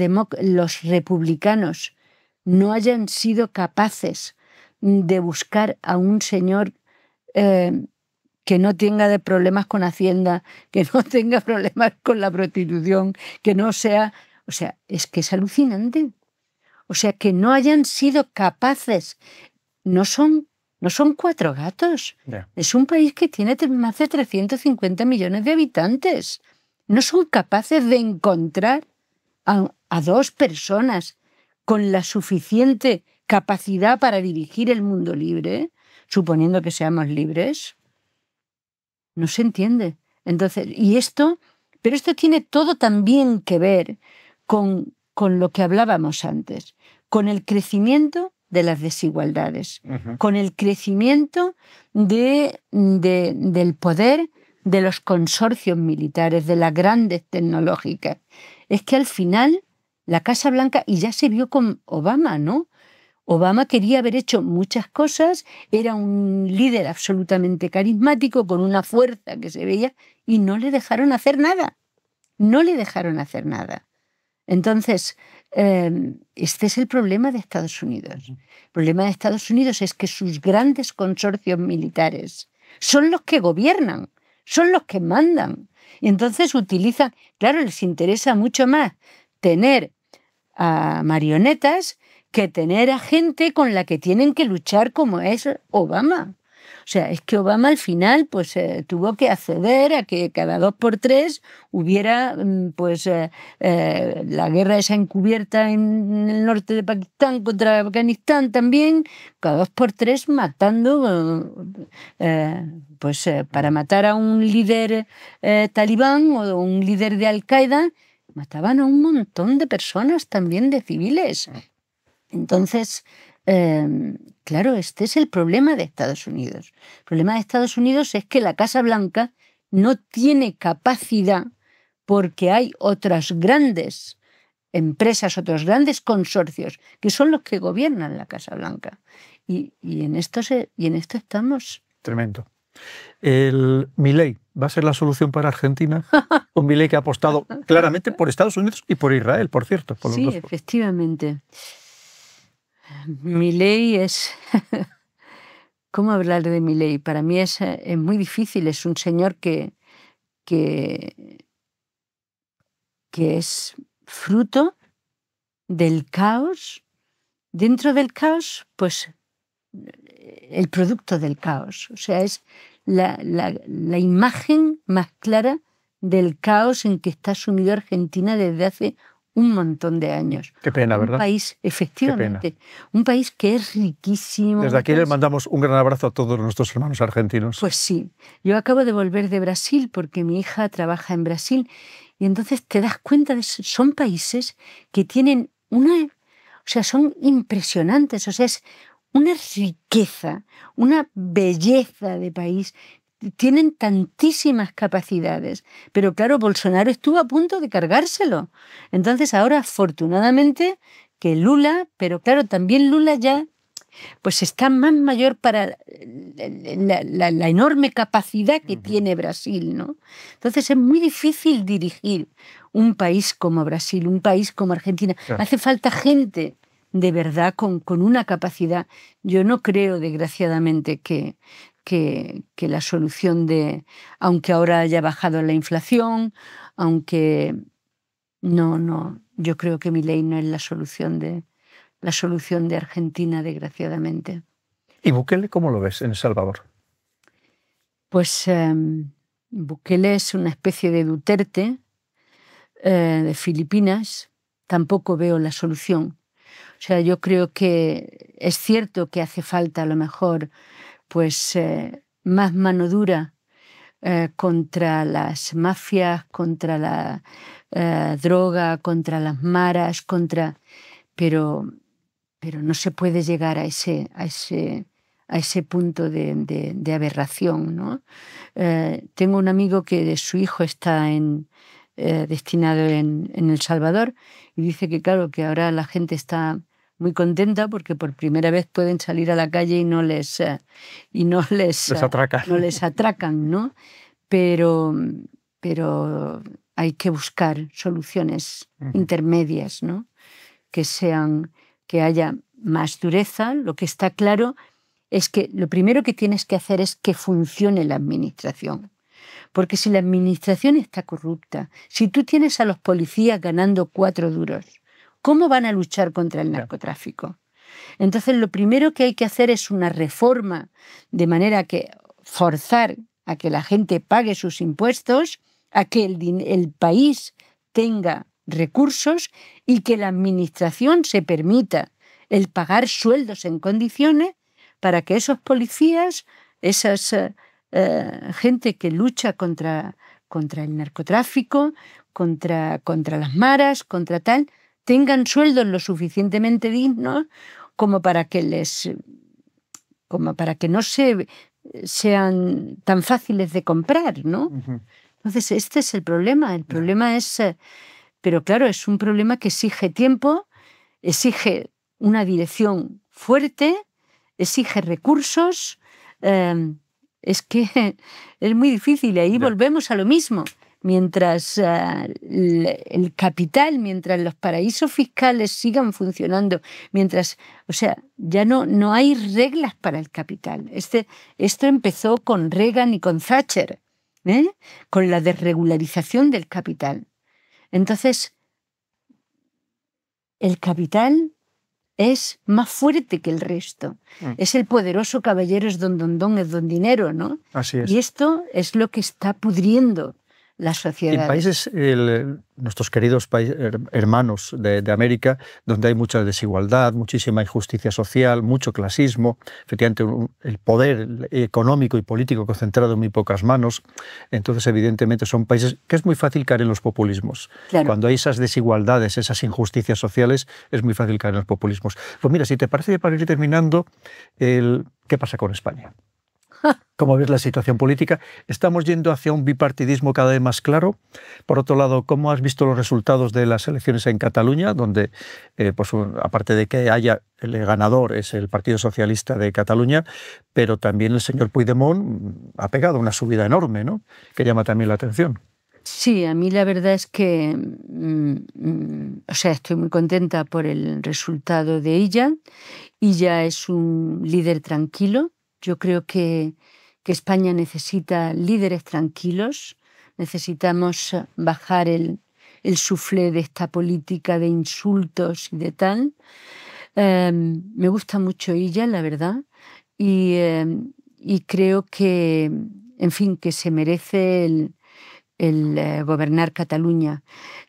Speaker 2: republicanos no hayan sido capaces de buscar a un señor que no tenga problemas con Hacienda, que no tenga problemas con la prostitución, que no sea... O sea, es que es alucinante. O sea, que no hayan sido capaces. No son 4 gatos. Yeah. Es un país que tiene más de 350 millones de habitantes. No son capaces de encontrar a 2 personas con la suficiente capacidad para dirigir el mundo libre, suponiendo que seamos libres. No se entiende. Entonces, pero esto tiene todo también que ver con lo que hablábamos antes, con el crecimiento de las desigualdades, con el crecimiento del poder de los consorcios militares, de las grandes tecnológicas. Es que al final la Casa Blanca, y ya se vio con Obama, ¿no? Obama quería haber hecho muchas cosas, era un líder absolutamente carismático, con una fuerza que se veía, y no le dejaron hacer nada. No le dejaron hacer nada. Entonces, este es el problema de Estados Unidos. El problema de Estados Unidos es que sus grandes consorcios militares son los que gobiernan, son los que mandan. Y entonces utilizan, claro, les interesa mucho más tener a marionetas que tener a gente con la que tienen que luchar como es Obama. O sea, es que Obama al final pues tuvo que acceder a que cada 2 por 3 hubiera la guerra esa encubierta en el norte de Pakistán contra Afganistán también, cada 2 por 3 matando, para matar a un líder talibán o un líder de Al-Qaeda, mataban a un montón de personas también, de civiles. Entonces, claro, este es el problema de Estados Unidos. El problema de Estados Unidos es que la Casa Blanca no tiene capacidad porque hay otras grandes empresas, otros grandes consorcios que son los que gobiernan la Casa Blanca. Y en esto estamos.
Speaker 1: Tremendo. ¿El Milei va a ser la solución para Argentina? Un Milei que ha apostado claramente por Estados Unidos y por Israel, por cierto. Por los
Speaker 2: Sí,
Speaker 1: dos.
Speaker 2: efectivamente. Milei es... ¿Cómo hablar de Milei? Para mí es muy difícil. Es un señor que es fruto del caos. Dentro del caos, pues el producto del caos. O sea, es la imagen más clara del caos en que está sumido Argentina desde hace un montón de años.
Speaker 1: Qué pena, ¿verdad?
Speaker 2: Un país, efectivamente, un país que es riquísimo.
Speaker 1: Desde aquí les mandamos un gran abrazo a todos nuestros hermanos argentinos.
Speaker 2: Pues sí, yo acabo de volver de Brasil porque mi hija trabaja en Brasil y entonces te das cuenta de que son países que tienen son impresionantes, o sea, es una riqueza, una belleza de país. Tienen tantísimas capacidades, pero claro, Bolsonaro estuvo a punto de cargárselo. Entonces ahora, afortunadamente, que Lula, pero claro, también Lula ya pues está más mayor para la enorme capacidad que tiene Brasil, ¿no? Entonces es muy difícil dirigir un país como Brasil, un país como Argentina.
Speaker 1: Claro.
Speaker 2: Hace falta gente de verdad con una capacidad. Yo no creo, desgraciadamente, que la solución aunque ahora haya bajado la inflación, aunque no, yo creo que Milei no es la solución de Argentina, desgraciadamente.
Speaker 1: ¿Y Bukele cómo lo ves en El Salvador?
Speaker 2: Pues Bukele es una especie de Duterte de Filipinas. Tampoco veo la solución. O sea, yo creo que es cierto que hace falta a lo mejor pues más mano dura contra las mafias, contra la droga, contra las maras, pero no se puede llegar a ese punto de aberración, ¿no? Tengo un amigo que su hijo está destinado en El Salvador y dice que claro, que ahora la gente está muy contenta porque por primera vez pueden salir a la calle y no les atracan, ¿no? Pero hay que buscar soluciones intermedias, ¿no? Que haya más dureza. Lo que está claro es que lo primero que tienes que hacer es que funcione la administración. Porque si la administración está corrupta, si tú tienes a los policías ganando 4 duros, ¿cómo van a luchar contra el narcotráfico? Entonces, lo primero que hay que hacer es una reforma de manera que forzar a que la gente pague sus impuestos, a que el país tenga recursos y que la administración se permita el pagar sueldos en condiciones para que esos policías, esas gente que lucha contra el narcotráfico, contra las maras, contra tal, tengan sueldos lo suficientemente dignos como para que no sean tan fáciles de comprar, ¿no? Entonces, este es el problema. El problema es, pero claro, es un problema que exige tiempo, exige una dirección fuerte, exige recursos. Es que es muy difícil y ahí volvemos a lo mismo. Mientras el capital, mientras los paraísos fiscales sigan funcionando, ya no hay reglas para el capital. Esto empezó con Reagan y con Thatcher, con la desregularización del capital. Entonces, el capital es más fuerte que el resto. Es el poderoso caballero, es don, es don dinero, ¿no?
Speaker 1: Así es.
Speaker 2: Y esto es lo que está pudriendo la sociedad.
Speaker 1: En países, nuestros queridos hermanos de América, donde hay mucha desigualdad, muchísima injusticia social, mucho clasismo, efectivamente el poder económico y político concentrado en muy pocas manos, entonces evidentemente son países que es muy fácil caer en los populismos.
Speaker 2: Claro.
Speaker 1: Cuando hay esas desigualdades, esas injusticias sociales, es muy fácil caer en los populismos. Pues mira, si te parece, para ir terminando, ¿qué pasa con España? ¿Cómo ves la situación política? ¿Estamos yendo hacia un bipartidismo cada vez más claro? Por otro lado, ¿cómo has visto los resultados de las elecciones en Cataluña, donde, pues, aparte de que haya el ganador, es el Partido Socialista de Cataluña, pero también el señor Puigdemont ha pegado una subida enorme, ¿no?, que llama también la atención?
Speaker 2: Sí, a mí la verdad es que o sea, estoy muy contenta por el resultado de ella. Ella es un líder tranquilo. Yo creo que España necesita líderes tranquilos. Necesitamos bajar el suflé de esta política de insultos y de tal. Me gusta mucho ella, la verdad, y creo que, en fin, que se merece el gobernar Cataluña.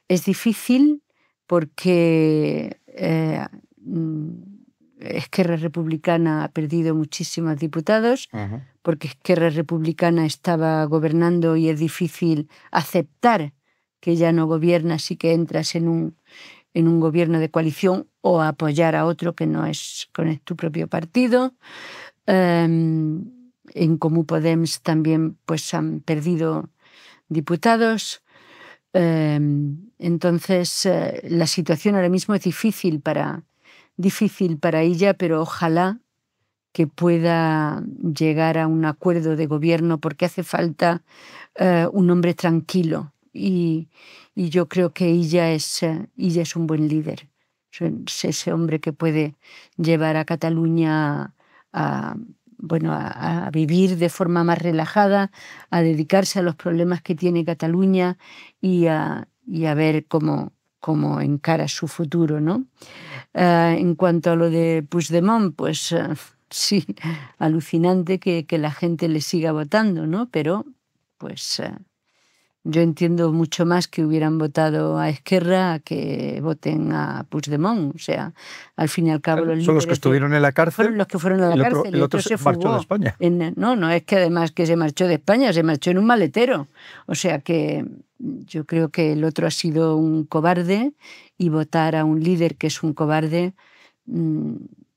Speaker 2: Es difícil porque Esquerra Republicana ha perdido muchísimos diputados, porque Esquerra Republicana estaba gobernando y es difícil aceptar que ya no gobierna, así que entras en un gobierno de coalición o apoyar a otro que no es con tu propio partido. En Comú Podem también pues, han perdido diputados. Entonces, la situación ahora mismo es difícil para ella, pero ojalá que pueda llegar a un acuerdo de gobierno, porque hace falta un hombre tranquilo, y yo creo que ella es un buen líder. Es ese hombre que puede llevar a Cataluña a vivir de forma más relajada, a dedicarse a los problemas que tiene Cataluña y a ver cómo encara su futuro, ¿no? En cuanto a lo de Puigdemont, pues sí, alucinante que la gente le siga votando, ¿no? Pero pues yo entiendo mucho más que hubieran votado a Esquerra a que voten a Puigdemont. O sea, al fin y al cabo los líderes...
Speaker 1: Son los que estuvieron en la cárcel.
Speaker 2: Fueron los que fueron a la cárcel.
Speaker 1: El otro se marchó de España.
Speaker 2: No es que además que se marchó de España, se marchó en un maletero. O sea que yo creo que el otro ha sido un cobarde, y votar a un líder que es un cobarde,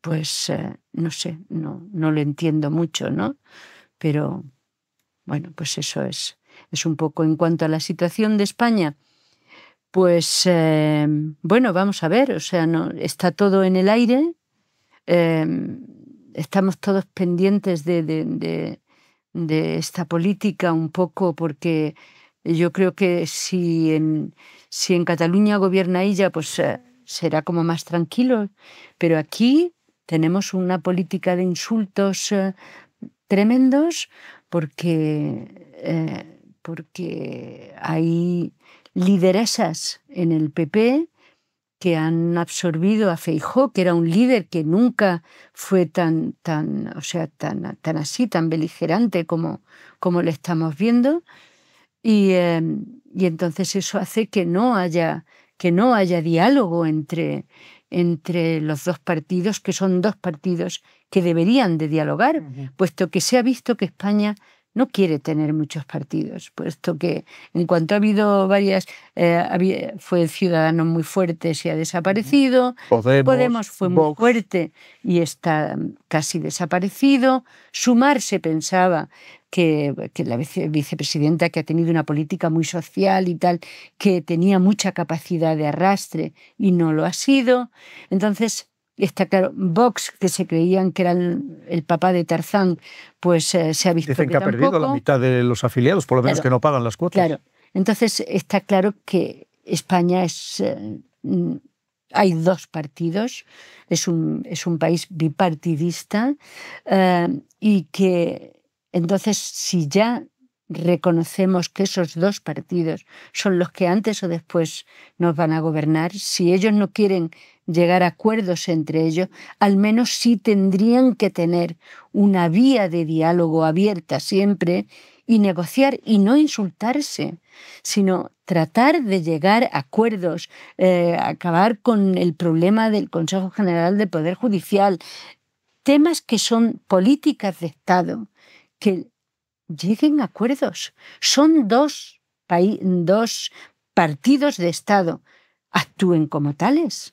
Speaker 2: pues no sé, no lo entiendo mucho, ¿no? Pero bueno, pues eso es un poco. En cuanto a la situación de España, pues bueno, vamos a ver, o sea, no, está todo en el aire, estamos todos pendientes de esta política un poco, porque yo creo que si en Cataluña gobierna ella, pues será como más tranquilo, pero aquí tenemos una política de insultos tremendos, porque hay lideresas en el PP que han absorbido a Feijóo, que era un líder que nunca fue tan así, tan beligerante como le estamos viendo, y entonces eso hace que no haya diálogo entre los dos partidos, que son dos partidos que deberían de dialogar, puesto que se ha visto que España no quiere tener muchos partidos, puesto que en cuanto ha habido varias, fue Ciudadanos muy fuerte, se ha desaparecido, Podemos fue muy fuerte y está casi desaparecido, Sumar se pensaba que la vicepresidenta, que ha tenido una política muy social y tal, que tenía mucha capacidad de arrastre y no lo ha sido. Entonces, está claro, Vox, que se creían que era el papá de Tarzán, pues se ha visto
Speaker 1: Dicen que ha perdido la mitad de los afiliados, por lo menos, que no pagan las cuotas.
Speaker 2: Claro, entonces está claro que España hay dos partidos, es un país bipartidista, y que entonces, si ya reconocemos que esos dos partidos son los que antes o después nos van a gobernar, si ellos no quieren llegar a acuerdos entre ellos, al menos sí tendrían que tener una vía de diálogo abierta siempre y negociar y no insultarse, sino tratar de llegar a acuerdos, acabar con el problema del Consejo General del Poder Judicial, temas que son políticas de Estado, que lleguen a acuerdos. Son dos partidos de Estado. Actúen como tales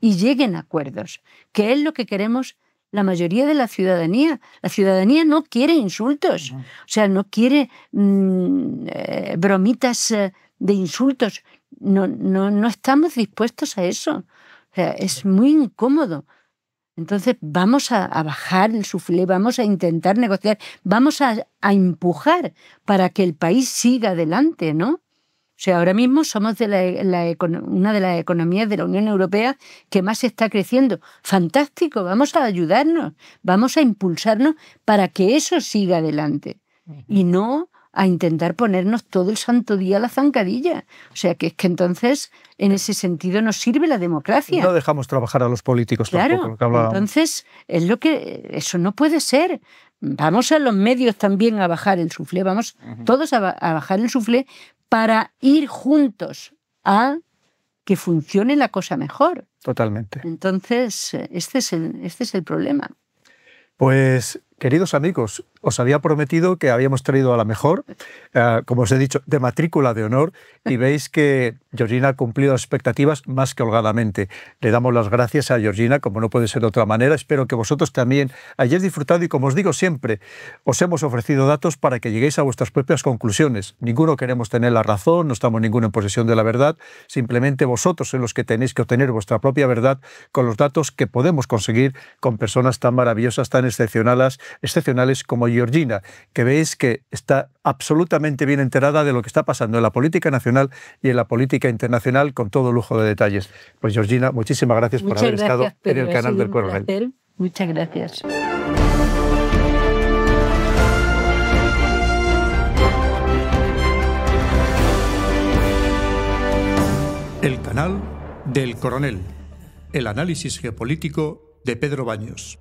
Speaker 2: y lleguen a acuerdos, que es lo que queremos la mayoría de la ciudadanía. La ciudadanía no quiere insultos, o sea, no quiere bromitas de insultos. No estamos dispuestos a eso. O sea, es muy incómodo. Entonces vamos a bajar el suflé, vamos a intentar negociar, vamos a empujar para que el país siga adelante, ¿no? O sea, ahora mismo somos una de las economías de la Unión Europea que más está creciendo. Fantástico, vamos a ayudarnos, vamos a impulsarnos para que eso siga adelante y no a intentar ponernos todo el santo día a la zancadilla. O sea, que es que entonces, en ese sentido, nos sirve la democracia.
Speaker 1: No dejamos trabajar a los políticos tampoco.
Speaker 2: Claro, entonces, eso no puede ser. Vamos a los medios también a bajar el suflé, vamos todos a bajar el suflé para ir juntos a que funcione la cosa mejor.
Speaker 1: Totalmente.
Speaker 2: Entonces, este es el problema.
Speaker 1: Pues, queridos amigos, os había prometido que habíamos traído a la mejor, como os he dicho, de matrícula de honor, y veis que Georgina ha cumplido las expectativas más que holgadamente. Le damos las gracias a Georgina, como no puede ser de otra manera. Espero que vosotros también hayáis disfrutado y, como os digo siempre, os hemos ofrecido datos para que lleguéis a vuestras propias conclusiones. Ninguno queremos tener la razón, no estamos ninguno en posesión de la verdad, simplemente vosotros sois los que tenéis que obtener vuestra propia verdad con los datos que podemos conseguir con personas tan maravillosas, tan excepcionales como Georgina, que veis que está absolutamente bien enterada de lo que está pasando en la política nacional y en la política internacional con todo lujo de detalles. Pues Georgina, muchísimas gracias por haber estado en el canal del Coronel.
Speaker 2: Muchas gracias.
Speaker 1: El canal del Coronel. El análisis geopolítico de Pedro Baños.